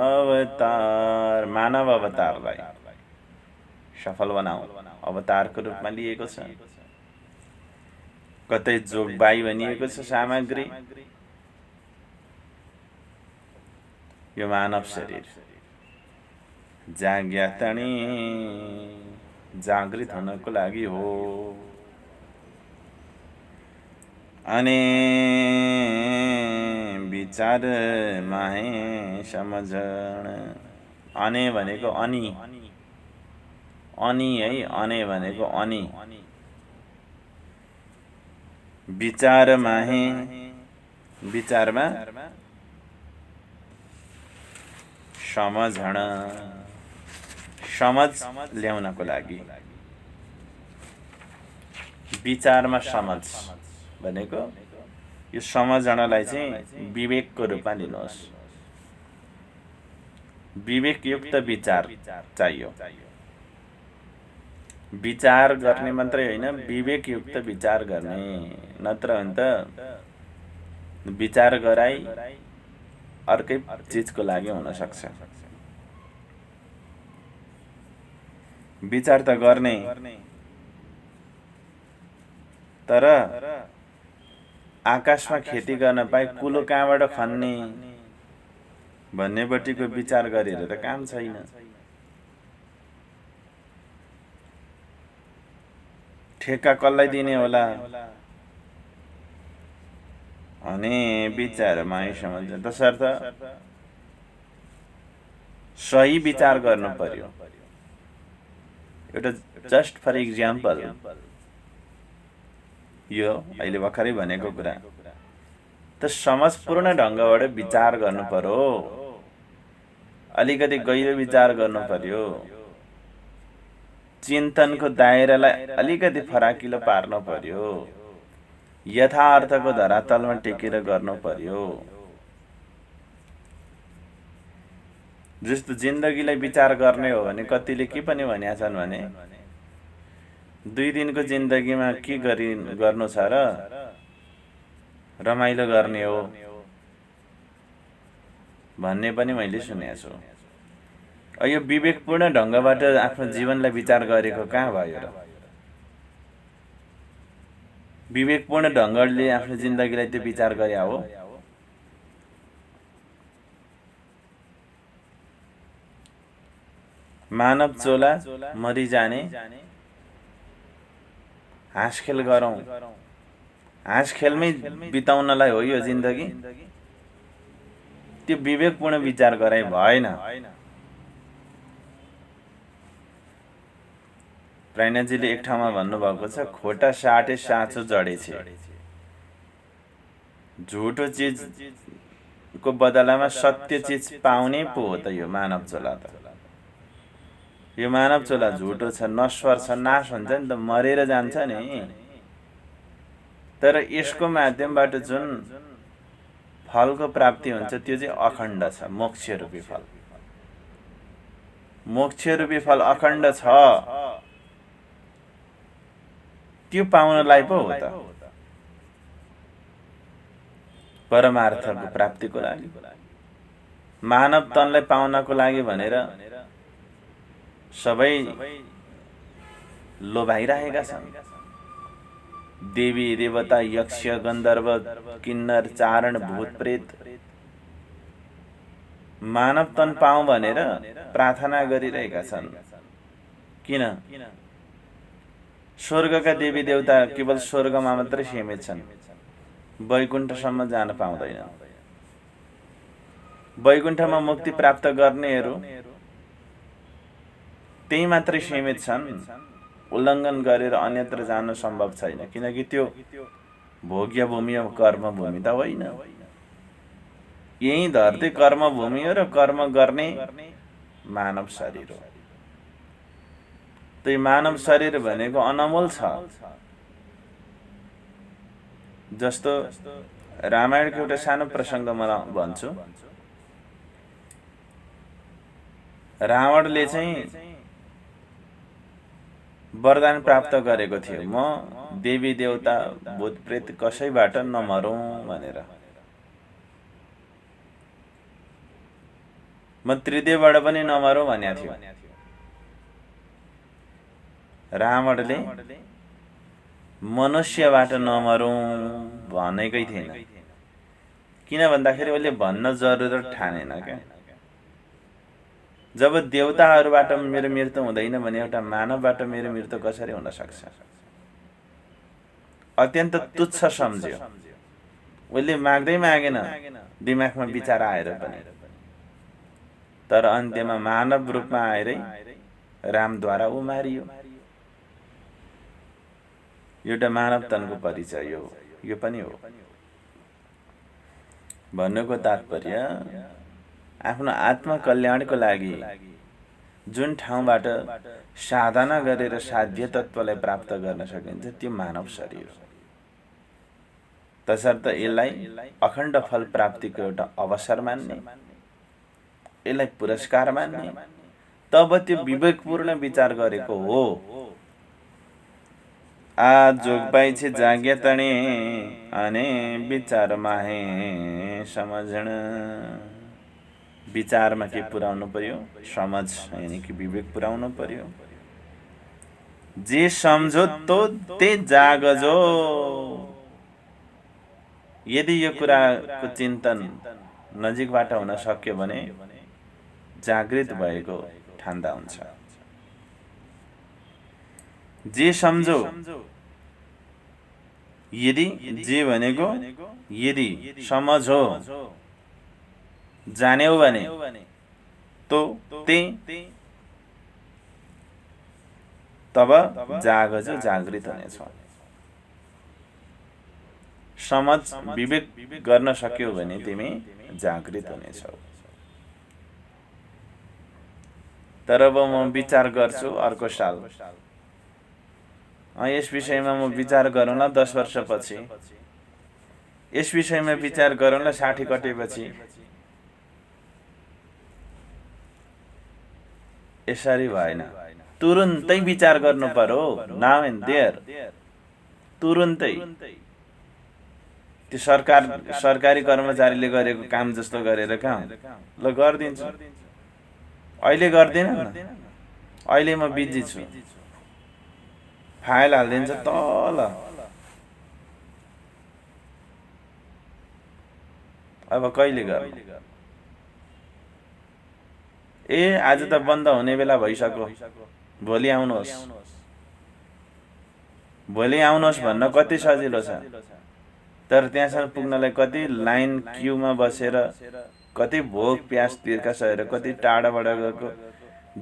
अवतार, मानव अवतारलाई सफल बनाऊ अवतारको रूपमा लिएको छ। कतै जोगबाई भनिएको छ सामग्री। यो मानव शरीर जाग्यतणी जागृत हुनको लागि हो। अनि विचार माहे समझण। अने भनेको अनि, अनि है। अने भनेको अनि। विचार माहे, विचारमा समझण, समझ ल्याउनको लागि। विचारमा समझ भनेको यो समझणलाई चाहिँ विवेकको रूपमा लिनुहोस्। विवेकयुक्त विचार चाहियो। विचार गर्ने मात्रै होइन, विवेकयुक्त विचार गर्ने। नत्र भने त विचार गराई अर्कै चिजको लागि हुन सक्छ। विचार त गर्ने, तर आकाशमा खेती गर्न पाए कुलो कहाँबाट खन्ने भन्नेपट्टिको विचार गरेर त काम छैन। ठेक्का कसलाई दिने होला? अनि विचारमा समझ। तसर्थ सही विचार गर्नु पर्यो। एउटा जस्ट फर इक्जाम्पल, यो अहिले भर्खरै भनेको कुरा। त समझपूर्ण ढङ्गबाट विचार गर्नु पर्यो, अलिकति गहिरो विचार गर्नु पर्यो, चिन्तनको दायरालाई अलिकति फराकिलो पार्नु पर्यो, यथार्थको धरातलमा टेकेर गर्नु पर्यो। जस्तो जिन्दगीलाई विचार गर्ने हो भने कतिले के पनि भनेका छन् भने 2 दिनको जिन्दगीमा के गर्नु छ र, रमाइलो गर्ने हो भन्ने पनि मैले सुनेको छु। यो विवेकपूर्ण ढङ्गबाट आफ्नो जीवनलाई विचार गरेको कहाँ भयो र? विवेकपूर्ण ढङ्गले आफ्नो जिन्दगीलाई त्यो विचार गरे हो? मानव चोला मरिजाने, हाँसखेल गरौँ, हाँसखेलमै बिताउनलाई हो यो जिन्दगी। त्यो विवेकपूर्ण विचार गराइ भएन। प्रणयजीले एक ठाउँमा भन्नुभएको छ, खोटा साटे साँचो जडेछे। झुटो चिजको बदलामा सत्य चिज पाउने पो हो त यो मानव चोला त। यो मानव चोला झुटो छ, नश्वर छ, नाश हुन्छ नि त, मरेर जान्छ नि। तर यसको माध्यमबाट जुन फलको प्राप्ति हुन्छ त्यो चाहिँ अखण्ड छ, मोक्ष रूपी फल। मोक्ष रूपी फल अखण्ड छ, त्यो पाउनलाई पो हो त। परमार्थको प्राप्तिको लागि, मानव तनलाई पाउनको लागि भनेर सबै लोभाइरहेका छन्। देवी देवता, यक्ष, गन्धर्व, किन्नर, चारण, भूत प्रेत मानव तन पाऊँ भनेर प्रार्थना गरिरहेका छन्। किन? स्वर्गका देवी देवता केवल स्वर्गमा मात्रै सीमित छन्, वैकुण्ठसम्म जान पाउँदैनन्। वैकुण्ठमा मुक्ति प्राप्त गर्नेहरू त्यही मात्रै सीमित छन्, उल्लङ्घन गरेर अन्यत्र जान सम्भव छैन। किनकि त्यो भोग्य भूमि हो, कर्म भूमि त होइन। यही धरती कर्म भूमि हो र कर्म गर्ने मानव शरीर हो। त्यही मानव शरीर भनेको अनमोल छ। जस्तो रामायणको एउटा सानो प्रसङ्ग म भन्छु। रावणले चाहिँ वरदान प्राप्त गरेको थियो, म देवी देवता भूत प्रेत कसैबाट नमरौँ भनेर। म त्रिदेवबाट पनि नमरौँ भनेको थियो। रावणले मनुष्यबाट नमरौँ भनेकै थिएन। किन भन्दाखेरि उसले भन्न जरुरत ठानेन क्या। जब देवताहरूबाट मेरो मृत्यु हुँदैन भने एउटा मानवबाट मेरो मृत्यु कसरी हुन सक्छ? अत्यन्त तुच्छ सम्झ्यो। उसले माग्दै मागेन, दिमागमा विचार आएर पनि। तर अन्त्यमा मानव रूपमा आएरै रामद्वारा ऊ मारियो। एउटा मानवतनको परिचय हो, यो पनि हो। भन्नुको तात्पर्य आफ्नो आत्मकल्याणको लागि जुन ठाउँबाट साधना गरेर साध्य तत्त्वलाई प्राप्त गर्न सकिन्छ त्यो मानव शरीर हो। तसर्थ यसलाई अखण्ड फल प्राप्तिको एउटा अवसर मान्ने, यसलाई पुरस्कार मान्ने, तब त्यो विवेकपूर्ण विचार गरेको हो। आ जोग पाइछे जाग्या तणे अने विचार माहे समझण। विचारमा के पुर्याउनु पर्यो? समझ यानी कि विवेक पुर्याउनु पर्यो। जे सम्झो तो ते जागजो। यदि यो कुराको चिन्तन नजिकबाट हुन सक्यो भने जागृत भएको ठान्दा हुन्छ। जे सम्झो, यदि जे भनेको यदि, समझ हो, जान्यौ भने, तो ते, तब जागजो जागृत हुनेछ। समझ विवेक गर्न सक्यौ भने तिमी जागृत हुनेछौ। तर अब म विचार गर्छु अर्को साल, यस विषयमा म विचार गरौँला 10 वर्षपछि, यस विषयमा विचार गरौँला 60 कटेपछि। यसरी भएन, तुरुन्तै विचार गर्नु पर्यो, नाउ एन्ड देयर, तुरुन्तै। त्यो सरकारी कर्मचारीले गरेको काम जस्तो गरेर कहाँ ल गरिदिन्छु, अहिले गर्दिन न, अहिले म बिजी छु, फाइल हालिदिन्छ तल। अब कहिले गर्नु? आज त बन्द हुने बेला भइसक्यो, भोलि आउनुहोस्, भोलि आउनुहोस् भन्न कति सजिलो छ, तर त्यहाँसम्म पुग्नलाई कति लाइन क्यूमा बसेर, कति भोक प्यास तिर्खा सहेर, कति टाढाबाट गएको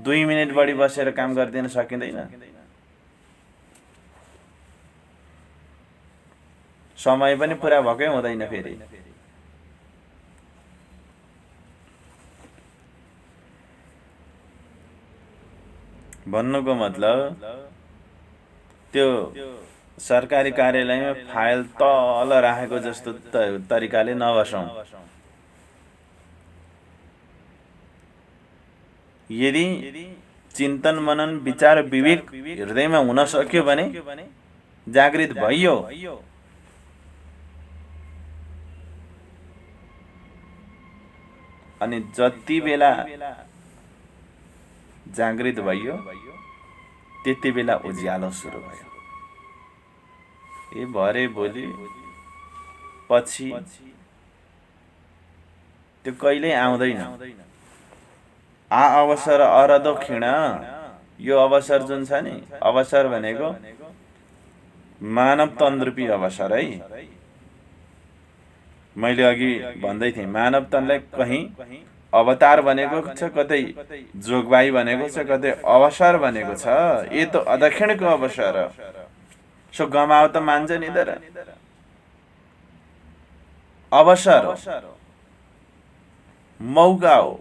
2 मिनेट बढी बसेर काम गरिदिन सकिँदैन। समय पनि पुरा भएकै हुँदैन। फेरि भन्नुको मतलब त्यो सरकारी कार्यालयमा फाइल तल राखेको जस्तो तरिकाले नबसौँ। यदि चिन्तन मनन विचार विवेक हृदयमा हुन सक्यो भने जागृत भइयो। अनि जति बेला जागृत भइयो त्यति बेला उज्यालो सुरु भयो। भरे भोलि पछि त्यो कहिल्यै आउँदैन। अवसर अरदो क्षण, यो अवसर जुन छ नि, अवसर भनेको मानव तन्रूपी अवसर है। मैले अघि भन्दै थिएँ, मानव तनलाई कहीँ अवतार भनेको छ, कतै जोगबाई भनेको छ, कतै अवसर भनेको छ। यो त अदक्षिणको अवसर, सो गमाओ त मान्छ नि तर अवसर हो, मौका हो।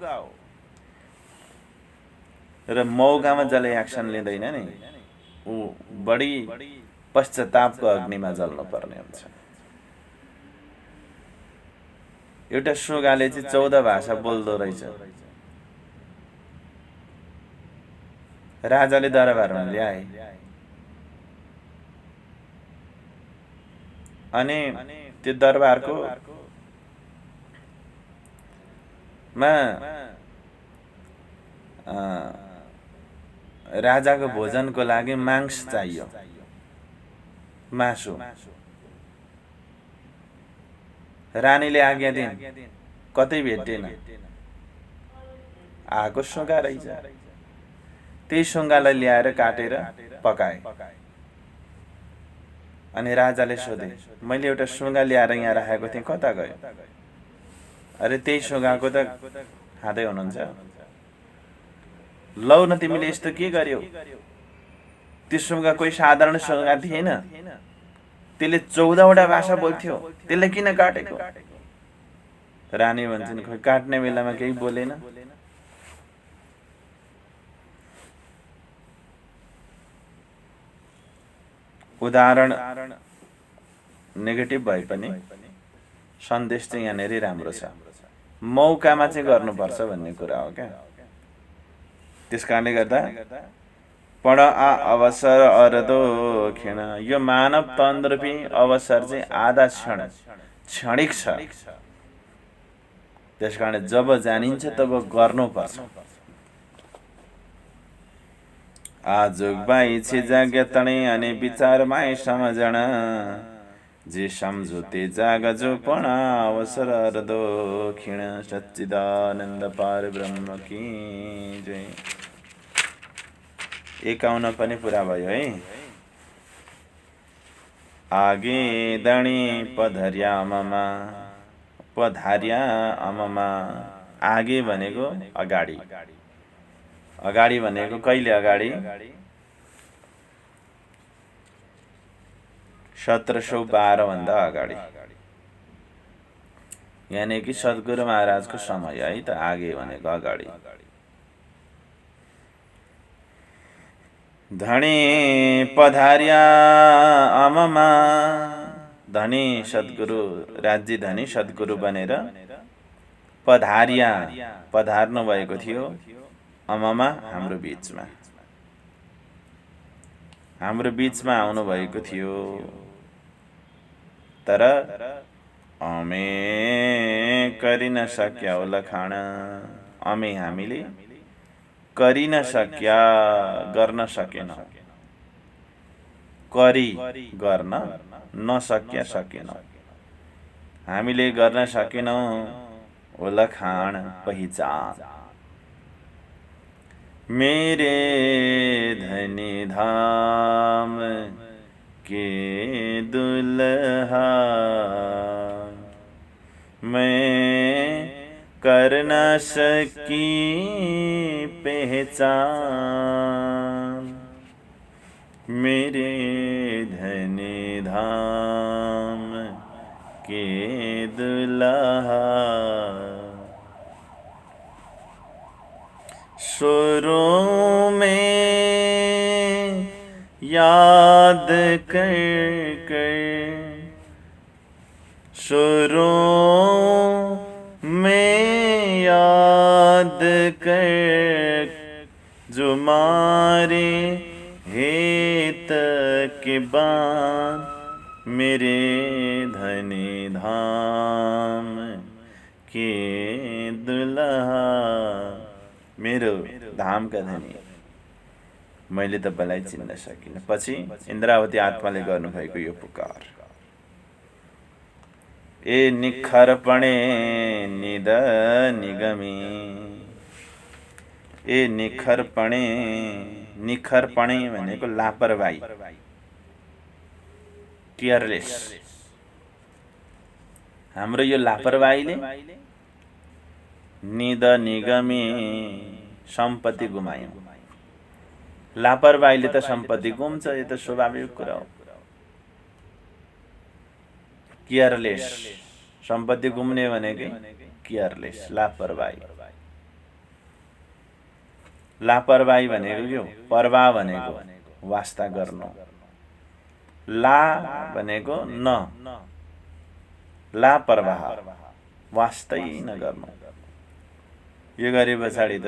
र मौकामा जसले एक्सन लिँदैन नि, ऊ बढी पश्चातापको अग्निमा जल्नु पर्ने हुन्छ। एउटा सुगाले चाहिँ 14 भाषा बोल्दो रहेछ। राजाले दरबारमा ल्याए, अनि त्यो दरबारको राजाको भोजनको लागि मांस चाहियो, मासु। रानीले आज्ञा दिन्, कतै भेटेन। आएको सुगा रहेछ, त्यही सुगालाई ल्याएर काटेर पकाए। अनि राजाले सोधे, मैले एउटा सुगा ल्याएर यहाँ राखेको थिएँ, कता गयो? अरे त्यही सुगाको त खाँदै हुनुहुन्छ। लौ न, तिमीले यस्तो के गर्यौ? त्यो सुगा कोही साधारण सुगा थिएन, त्यसले 14वटा भाषा बोल्थ्यो, त्यसले किन काटेको? रानी भन्छन्, खोइ काट्ने बेलामा केही बोलेन। उदाहरण नेगेटिभ भए पनि सन्देश चाहिँ यहाँनेरि राम्रो छ। मौकामा चाहिँ गर्नुपर्छ भन्ने कुरा हो क्या। त्यस कारणले गर्दा पढ अवसर अरदो क्षण, यो मानव तन्रूपी अवसर चाहिँ आधा क्षण, क्षणिक छ। त्यस कारण जब जानिन्छ तब गर्नुपर्छ। जोगबाई छे जाग्या तणे अनि विचारमाई समझण, जे सम्झोते जाग जो पण अवसर अरदो क्षण। सच्चिदानन्द पार ब्रह्म की जय। 51 पनि पुरा भयो है। आगे दणी पधर्या ममा, पधार्या अममा। आगे भनेको अगाडि, अगाडि भनेको कहिले अगाडि? 1712 भन्दा अगाडि, यानी कि सद्गुरु महाराजको समय है त, आगे भनेको अगाडि। धनी पधार्या अममा, धनी सद्गुरु, राज्य धनी सद्गुरु बनेर पधार्या, पधार्नु भएको थियो अममा, हाम्रो बीचमा, हाम्रो बीचमा आउनु भएको थियो। तर अमे गरिन सक्या उलखाण, अमे हामीले गरिन सक्या, गर्न सकेन, करी गर्न, नसक्या सकेन, हामीले गर्न सकेनौं उलखाण पहिचान। मेरे धनी धाम के दुल्हा, मैं कर न सकी पहचान, मेरे धनी धाम के दुल्हा। शुरू में याद कर कर, शुरू में याद कर, जो मारे हेत के बान, मेरे धनी धाम के दुल्हा। मेरो धामका धनी, मैले तपाईलाई चिन्न सकिन। पछि इन्द्रावती आत्माले गर्नुभएको यो पुकार, ए निखरपणे निद निगमी, ए निखरपणे, निखरपणे भनेको लापरवाही, केयरलेस। हाम्रो यो लापरवाहीले निद निगमी, सम्पत्ति गुमायौं। लापरवाहीले त सम्पत्ति गुम्छ, यो त स्वाभाविक कुरा हो। केयरलेस, सम्पत्ति गुम्ने भनेकै केयरलेस, लापरवाही। लापरवाही भनेको के हो? परवाह भनेको वास्ता गर्नु, ला भनेको न, लापरवाह, वास्तै नगर्नु। यो गरे पछाडि त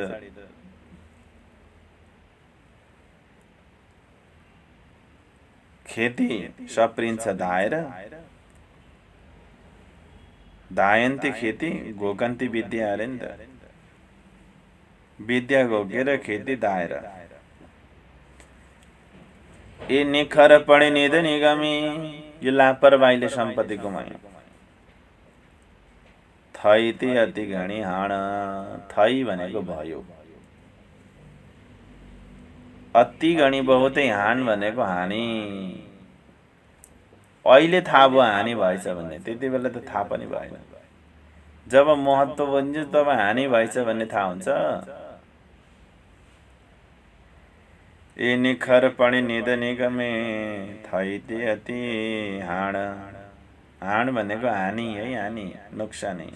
खेती सप्रिन्छ धाएर, धायन्ती खेती घोकन्ती विद्या अरे नि त, विद्या घोकेर खेती धाएर। ए निखरपणे निद निगमी, यो लापरवाहीले सम्पत्ति गुमायो। थै ते अति घणी हाण, थै भनेको भयो, अति घणी बहुतै हान भनेको हानि। अहिले थाहा भयो हानि भएछ भन्ने, त्यति बेला त थाहा पनि भएन। जब महत्त्व बुझ्यो तब हानि भएछ भन्ने थाहा हुन्छ। ए निखरपणे निद निगमे, थै ते अति हाण, हाण भनेको हानि है, हानि, नोक्सानी।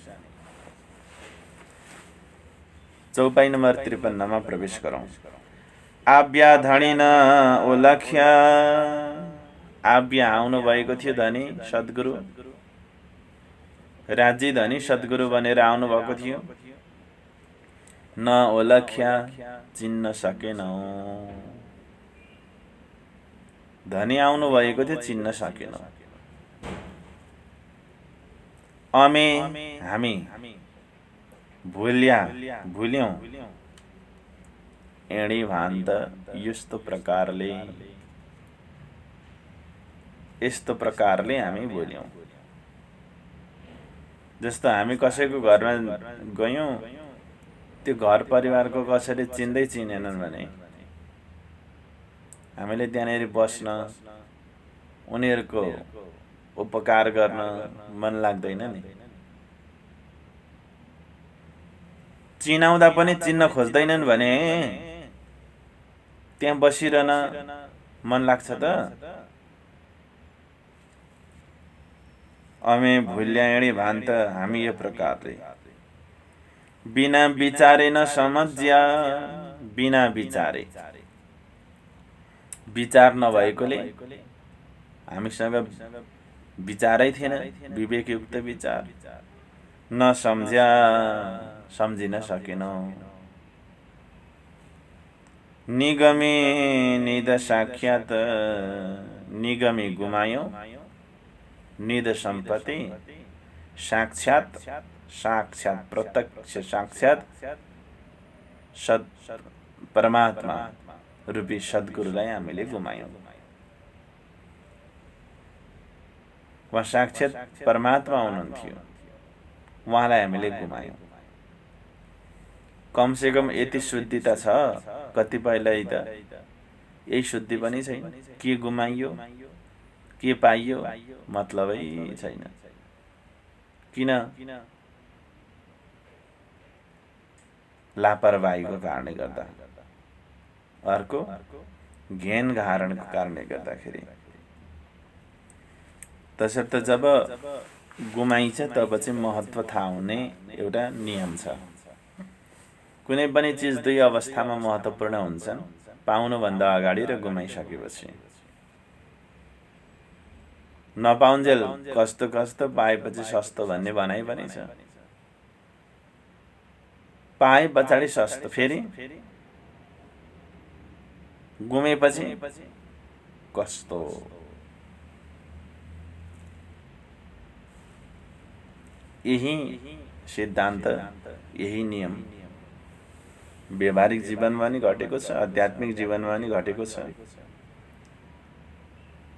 चौपाई नम्बर 53 मा प्रवेश गरौँ। आज्ञा धनी न ओलख्या, आज्ञा आउनु भएको थियो धनी सद्गुरु, राज्य धनी सद्गुरु बनेर आउनु भएको थियो। न ओलख्या, चिन्न सकेनौं। धनी आउनु भएको थियो, चिन्न सकेनौं। अमे हामी भुल्यौं, एडी भान्त यस्तो प्रकारले हामी भुल्यौं। जस्तो हामी कसैको घरमा गयौं, त्यो घर परिवारको कसैले चिन्दै चिनेनन् भने हामीले त्यहाँनेरि बस्न, उनीहरूको उपकार गर्न मन लाग्दैन नि। चिनाउँदा पनि चिन्न खोज्दैनन् भने त्यहाँ बसिरहन मन लाग्छ त? अमे भुल्याएडी भान्त हामी यो प्रकारले बिना विचारे न समझ्या बिना विचारे विचार नभएकोले हामीसँग विचारै थिएन विवेकयुक्त विचार नसम्झ्या सम्झिन सकेनौं निगमे निद साक्षात निगमे गुमायौं निद सम्पत्ति साक्षात साक्षात प्रत्यक्ष साक्षात सद परमात्मा रूपी सद्गुरुलाई हामीले गुमायौं उहाँ साक्षात परमात्मा हुनुहुन्थ्यो उहाँलाई हामीले गुमायौं कमसे कम यति शुद्धिता छ कतिपयलाई त यही शुद्धि पनि छैन के गुमाइयो के पाइयो मतलबै छैन किन लापरवाहीको कारणले गर्दा अर्को ज्ञान धारणको कारणले गर्दाखेरि तसर्थ जब गुमाइन्छ तब चाहिँ महत्त्व थाहा हुने एउटा नियम छ कुनै पनि चीज दुई अवस्थामा महत्त्वपूर्ण हुन्छन् पाउनुभन्दा अगाडि र गुमाइसकेपछि नपाउन्जेल कस्तो कस्तो पाएपछि सस्तो भन्ने भनाइ पनि छ पाए पछाडि सस्तो फेरि गुमेपछि कस्तो यही सिद्धान्त यही नियम व्यवहारिक जीवनमा पनि घटेको छ आध्यात्मिक जीवनमा पनि घटेको छ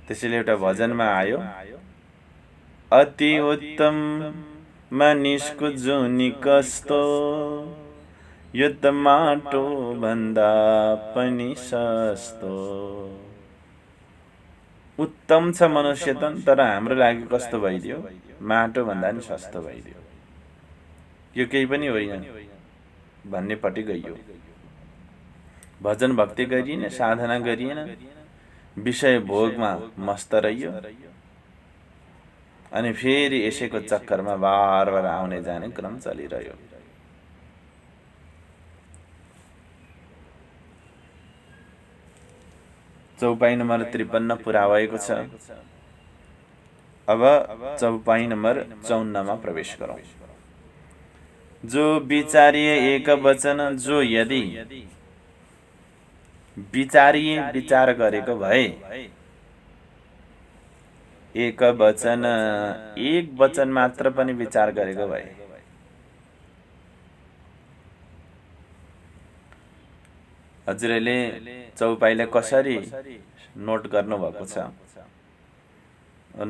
त्यसैले एउटा भजनमा आयो अति उत्तम मानिसको जुनी कस्तो यो त माटो भन्दा पनि सस्तो उत्तम छ मनुष्य त तर हाम्रो लागि कस्तो भइदियो माटो भन्दा पनि सस्तो भइदियो यो केही पनि होइन भन्ने पटि गइयो भजन भक्ति गरिएन साधना गरिएन विषय भोगमा मस्त रहियो अनि फेरि यसैको चक्करमा बार बार आउने जाने क्रम चलिरह्यो चौपाई नम्बर 53 पुरा भएको छ अब चौपाई नम्बर 54 मा प्रवेश गरौं जो विचारिए एक वचन जो यदि विचारिए विचार गरेको भए एक वचन एक वचन मात्र पनि विचार गरेको भए हजुरले चौपाईलाई कसरी नोट गर्नु भएको छ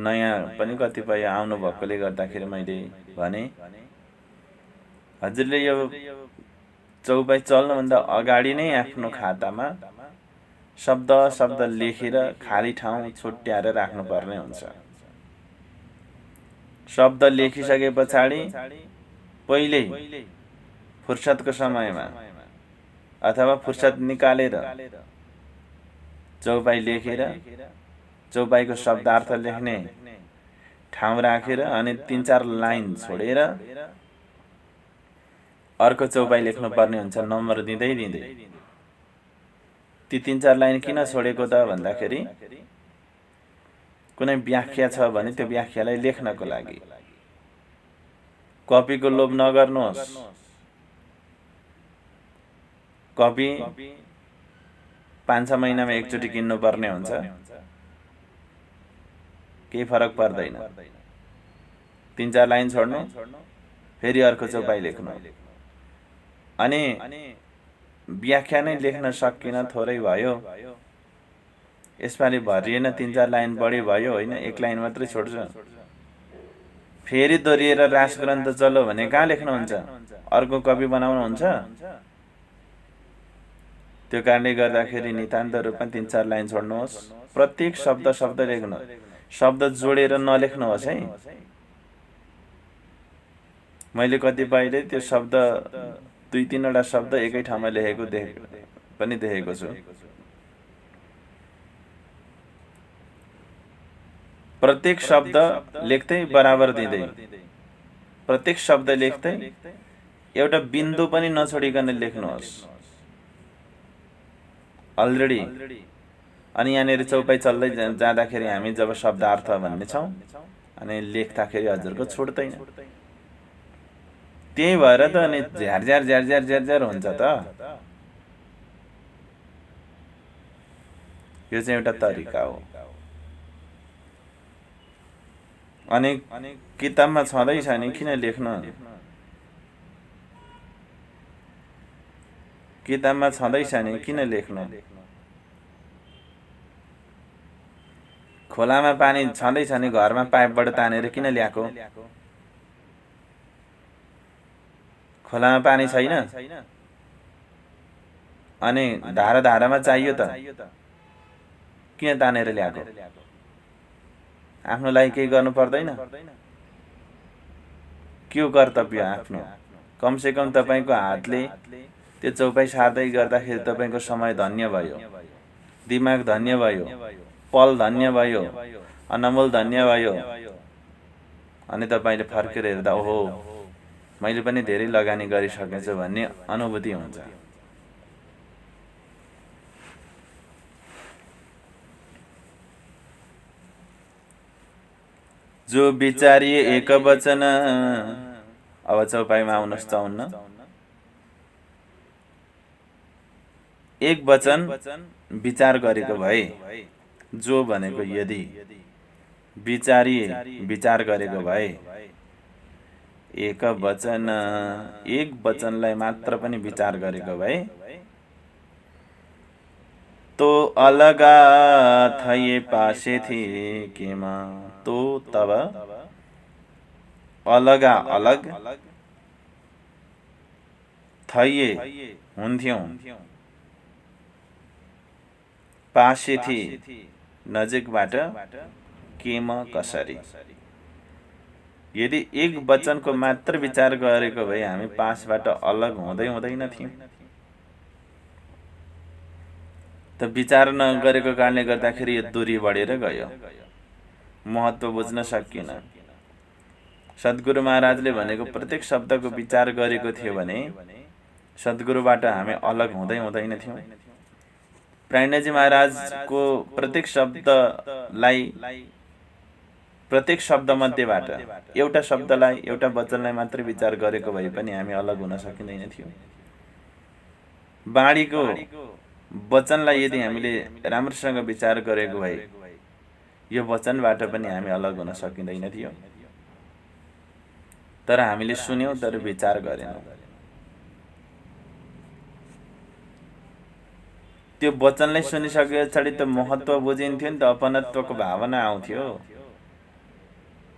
नयाँ पनि कतिपय आउनु भएकोले गर्दाखेरि मैले भने हजुरले यो चौपाई चल्नुभन्दा अगाडि नै आफ्नो खातामा शब्द शब्द लेखेर खाली ठाउँ छुट्याएर राख्नुपर्ने हुन्छ शब्द लेखिसके पछाडि पहिले फुर्सदको समयमा अथवा फुर्सद निकालेर चौपाई लेखेर चौपाईको शब्दार्थ लेख्ने ठाउँ राखेर अनि 3-4 लाइन छोडेर अर्को चौपाई लेख्नु पर्ने हुन्छ नम्बर दिँदै दिँदै ती 3-4 लाइन किन छोडेको त भन्दाखेरि कुनै व्याख्या छ भने त्यो व्याख्यालाई लेख्नको लागि कपीको लोभ नगर्नुहोस् कपी 5-6 महिनामा एकचोटि किन्नु पर्ने हुन्छ केही फरक पर्दैन 3-4 लाइन छोड्नु फेरि अर्को चौपाई लेख्नु अनि व्याख्या नै लेख्न सकिन थोरै भयो यसपालि भरिएन 3-4 लाइन बढी भयो होइन 1 लाइन मात्रै छोड्छु फेरि दोहोरिएर रास ग्रन्थ चलो भने कहाँ लेख्नुहुन्छ अर्को कपी बनाउनुहुन्छ त्यो कारणले गर्दाखेरि नितान्त रूपमा 3-4 लाइन छोड्नुहोस् प्रत्येक शब्द शब्द लेख्नु शब्द जोडेर नलेख्नुहोस् है मैले कतिपयले त्यो शब्द 2-3 वटा शब्द एकै ठाउँमा लेखेको पनि देखेको छु प्रत्येक शब्द लेख्दै बराबर दिँदै, प्रत्येक शब्द लेख्दै एउटा बिन्दु पनि नछोडिकन लेख्नुहोस् अलरेडी। अनि यहाँनिर चौपाई चल्दै जाँदाखेरि हामी जब शब्दार्थ भन्ने छौँ अनि लेख्दाखेरि हजुरको छुट्दैन। त्यही भएर त अनि झ्यार झ्यार झ्यार झ्यार झ्यार हुन्छ त। यो चाहिँ एउटा तरिका हो। अनि किताबमा छँदैछ नि किन लेख्नु? किताबमा छँदैछ नि किन लेख्नु? खोलामा पानी छँदैछ नि घरमा पाइपबाट तानेर किन ल्याएको? खोलामा पानी छैन अनि धारा धारामा चाहियो त किन तानेर ल्याएको? आफ्नो लागि केही गर्नु पर्दैन? के हो कर्तव्य आफ्नो? कमसेकम तपाईको हातले त्यो चौपाई सार्दै गर्दाखेरि तपाईको समय धन्य भयो, दिमाग धन्य भयो, पल धन्य भयो, अनमोल धन्य भयो। अनि तपाईले फर्केर हेर्दा ओहो मैले पनि धेरै लगानी गरिसकेछु भन्ने अनुभूति हुन्छ। जो विचारिए एक वचन, अब चौपाईमा आउनुहोस् 54। एक वचन विचार गरेको भए, जो भनेको यदि, विचारिए विचार गरेको भए, एक वचन एक वचनलाई मात्र पनि विचार गरेको भए, तो अलगा थये पासे थे केमा, तो तब अलगा अलग थये हुन्थ्यौं, पासे थे नजिकबाट, केमा कसरी। यदि एक वचनको मात्र विचार गरेको भए हामी पासबाट अलग हुँदै हुँदैन थियौं। त विचार नगरेको कारणले गर्दाखेरि यो दूरी बढेर गयो, महत्त्व बुझ्न सकिएन। सद्गुरु महाराजले भनेको प्रत्येक शब्दको विचार गरेको थियो भने सद्गुरुबाट हामी अलग हुँदै हुँदैन थियौं। प्राणजी महाराजको प्रत्येक शब्दलाई, प्रत्येक शब्द मध्येबाट एउटा शब्दलाई, एउटा वचनलाई मात्र विचार गरेको भए पनि हामी अलग हुन सकिँदैन थियो। बाणीको वचनलाई यदि हामीले राम्रोसँग विचार गरेको भए यो वचनबाट पनि हामी अलग हुन सकिँदैन थियो। तर हामीले सुन्यौं तर विचार गरेनौं। त्यो वचनलाई सुनिसके पछाडि त महत्त्व बुझिन्थ्यो नि त, अपनत्वको भावना आउँथ्यो,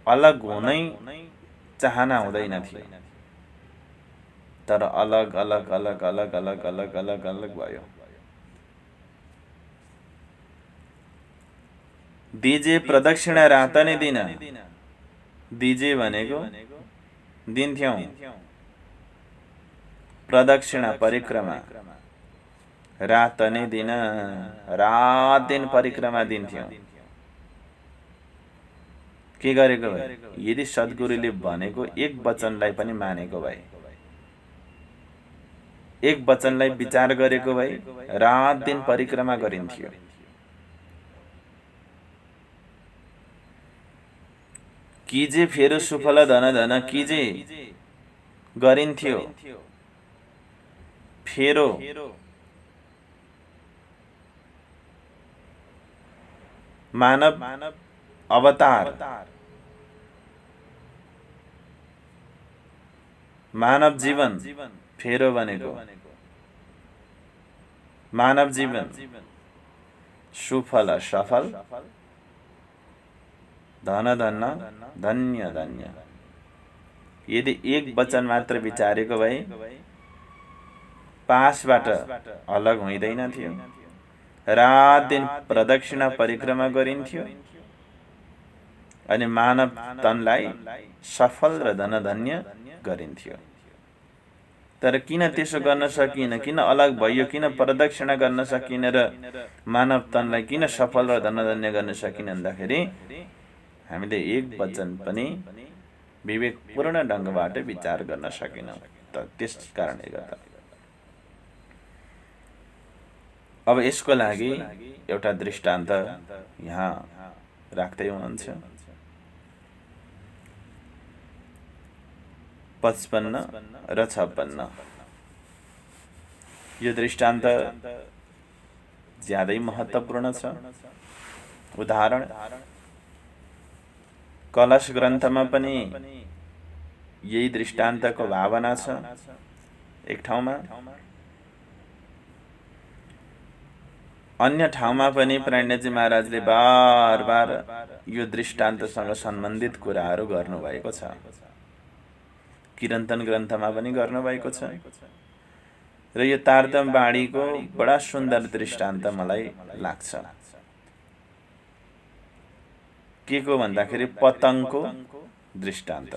अलग हुनै चाहना हुँदैन थियो। तर अलग अलग अलग अलग अलग अलग अलग अलग भयो। दिजे प्रदक्षिणा रात नै दिन, दिजे भनेको दिन्थ्यौं, प्रदक्षिणा परिक्रमा, रात नै दिन, रात दिन परिक्रमा दिन्थ्यौं। के गरेको भए? यदि सद्गुरुले भनेको एक वचनलाई पनि मानेको भए, एक वचनलाई विचार गरेको भए रात दिन परिक्रमा गरिन्थ्यो। किजे फेरो सुफल धन धन, किजे गरिन्थ्यो, फेरो मानव अवतार, मानव जीवन फेरो भनेको मानव जीवन, सुफल सफल, धन धन धन्य धन्य। यदि एक वचन मात्र विचारेको भए पासबाट अलग हुँदैन थियो, रात दिन प्रदक्षिणा परिक्रमा गरिन्थ्यो अनि मानव तनलाई सफल र धनधन्य गरिन्थ्यो। तर किन त्यसो गर्न सकिएन? किन अलग भयो? किन प्रदक्षिणा गर्न सकिएन र मानव तनलाई किन सफल र धनधन्य गर्न सकिएन भन्दाखेरि हामीले एक वचन पनि विवेकपूर्ण ढङ्गबाट विचार गर्न सकेनौँ। त त्यस कारणले गर्दा अब यसको लागि एउटा दृष्टान्त यहाँ राख्दै हुनुहुन्छ। 55 र 56 यो दृष्टान्त ज्यादै महत्त्वपूर्ण छ। उदाहरण कलश ग्रन्थमा पनि यही दृष्टान्तको भावना छ। एक ठाउँमा अन्य ठाउँमा पनि प्राणजी महाराजले बार बार यो दृष्टान्तसँग सम्बन्धित कुराहरू गर्नुभएको छ। किरन्तन ग्रन्थमा पनि गर्नुभएको छ र यो तारतम बाणीको बडा सुन्दर दृष्टान्त मलाई लाग्छ। के को भन्दाखेरि पतङको दृष्टान्त।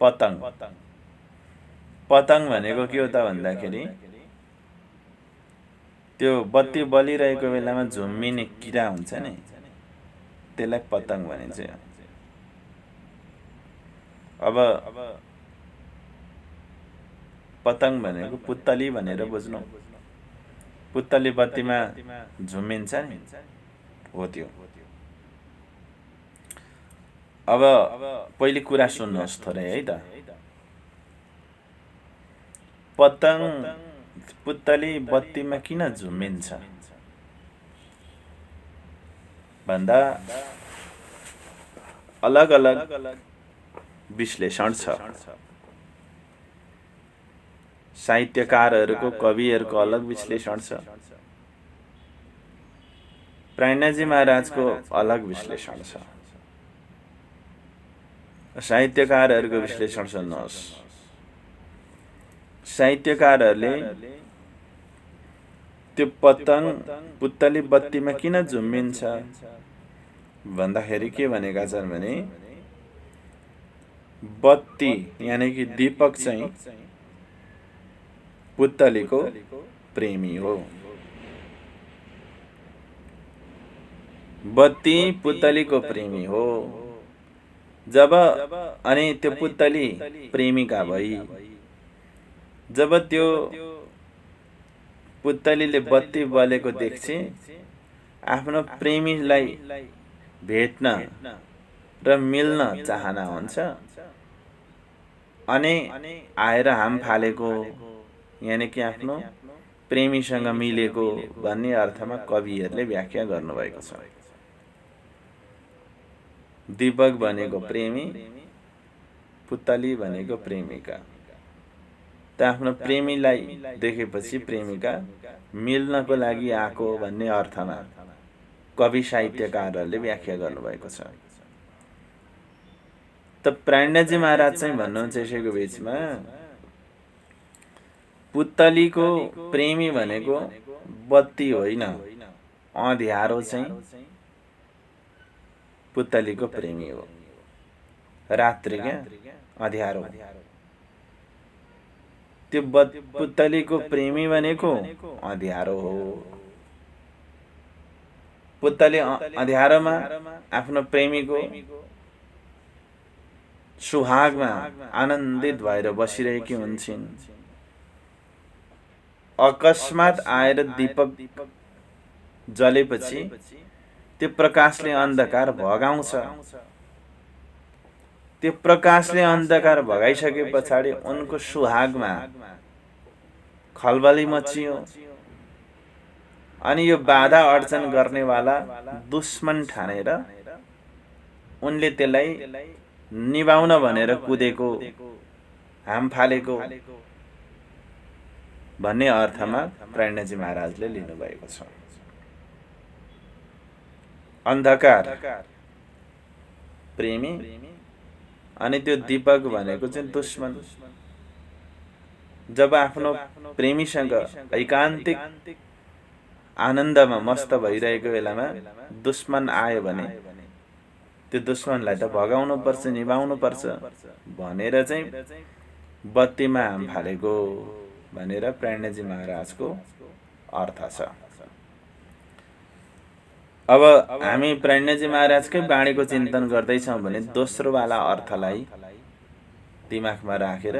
पतङ भनेको के हो त भन्दाखेरि त्यो बत्ती बलिरहेको बेलामा झुम्मिने किरा हुन्छ नि, त्यसलाई पतङ भनिन्छ। अब पतङ भनेको पुत्तली भनेर बुझ्नु। पुत्तली बत्तीमा झुम्मिन्छ नि, हो त्यो। अब पहिले कुरा सुन्नुहोस् थोरै है त। पतङ पुत्तली बत्तीमा किन झुम्मिन्छ भन्दा अलग अलग विश्लेषण छ। साहित्यकारहरूको, कविहरूको अलग विश्लेषण छ। प्राणजी महाराजको अलग विश्लेषण छ। साहित्यकारहरूको विश्लेषण सुन्नुहोस्। साहित्यकारहरूले त्यो पतङ पुत्तली बत्तीमा किन झुम्मिन्छ भन्दाखेरि के भनेका छन् भने बत्ती यानी कि दीपक चाहिँ पुत्तलीको प्रेमी हो। बत्ती पुत्तलीको प्रेमी हो। जब अनि त्यो पुत्तली प्रेमिका भई जब त्यो पुत्तलीले बत्ती बलेको देख्छ, आफ्नो प्रेमीलाई भेट्न र मिल्न चाहना हुन्छ अनि आएर हाम फालेको यानी कि आफ्नो प्रेमीसँग मिलेको भन्ने अर्थमा कविहरूले व्याख्या गर्नुभएको छ। दीपक भनेको प्रेमी, पुत्तली भनेको प्रेमिका। त आफ्नो प्रेमीलाई देखेपछि प्रेमिका मिल्नको लागि आएको भन्ने अर्थमा कवि साहित्यकारहरूले व्याख्या गर्नुभएको छ। त प्राणजी महाराज चाहिँ भन्नुहुन्छ यसैको बीचमा पुत्तलीको प्रेमी भनेको बत्ती होइन, अँध्यारो चाहिँ पुत्तलीको प्रेमी हो। रात्रि क्या अँध्यारो। त्यो पुत्तलीको प्रेमी भनेको अँध्यारो हो। पुत्तली अँध्यारोमा आफ्नो प्रेमीको सुहागमा आनन्दित भएर बसिरहेकी हुन्छन्। अकस्मात आएर दीपक जलेपछि त्यो प्रकाशले अन्धकार भगाउँछ। त्यो प्रकाशले अन्धकार भगाइसके पछाडि उनको सुहागमा खलबली मचियो अनि यो बाधा अड्चन गर्नेवाला दुश्मन ठानेर उनले त्यसलाई निभाउन भनेर कुदेको, हाम फालेको भन्ने अर्थमा प्राणजी महाराजले लिनुभएको छ। अन्धकार प्रेमी अनि त्यो दीपक भनेको चाहिँ दुश्मन। जब आफ्नो प्रेमीसँग एकान्तिक आनन्दमा मस्त भइरहेको बेलामा दुश्मन आयो भने त्यो दुश्मनलाई त भगाउनु पर्छ, निभाउनु पर्छ भनेर चाहिँ बत्तीमा हाम फालेको भनेर प्राणजी महाराजको अर्थ छ। अब हामी प्रणयजी महाराजकै बाणीको चिन्तन गर्दैछौँ भने दोस्रोवाला अर्थलाई दिमागमा राखेर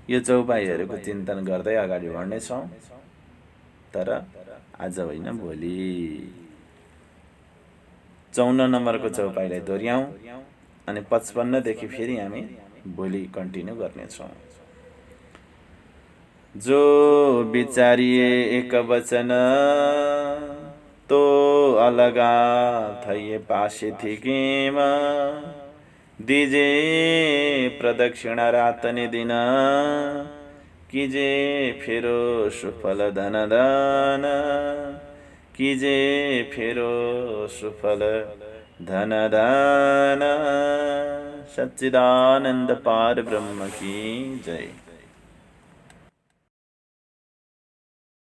यो चौपाईहरूको चिन्तन गर्दै अगाडि बढ्नेछौँ। तर आज होइन, भोलि 54 नम्बरको चौपाईलाई दोहोऱ्याउँ अनि 55 देखि फेरि हामी भोलि कन्टिन्यू गर्नेछौँ। जो विचारिए एक वचन तो अलगा थइए पासे थिकेम, दिजे प्रदक्षिणा रात नि दिन, कीजे फेरो सुफल धन दान, कीजे फेरो सुफल धन दान। सच्चिदानंद पार ब्रह्म की जय।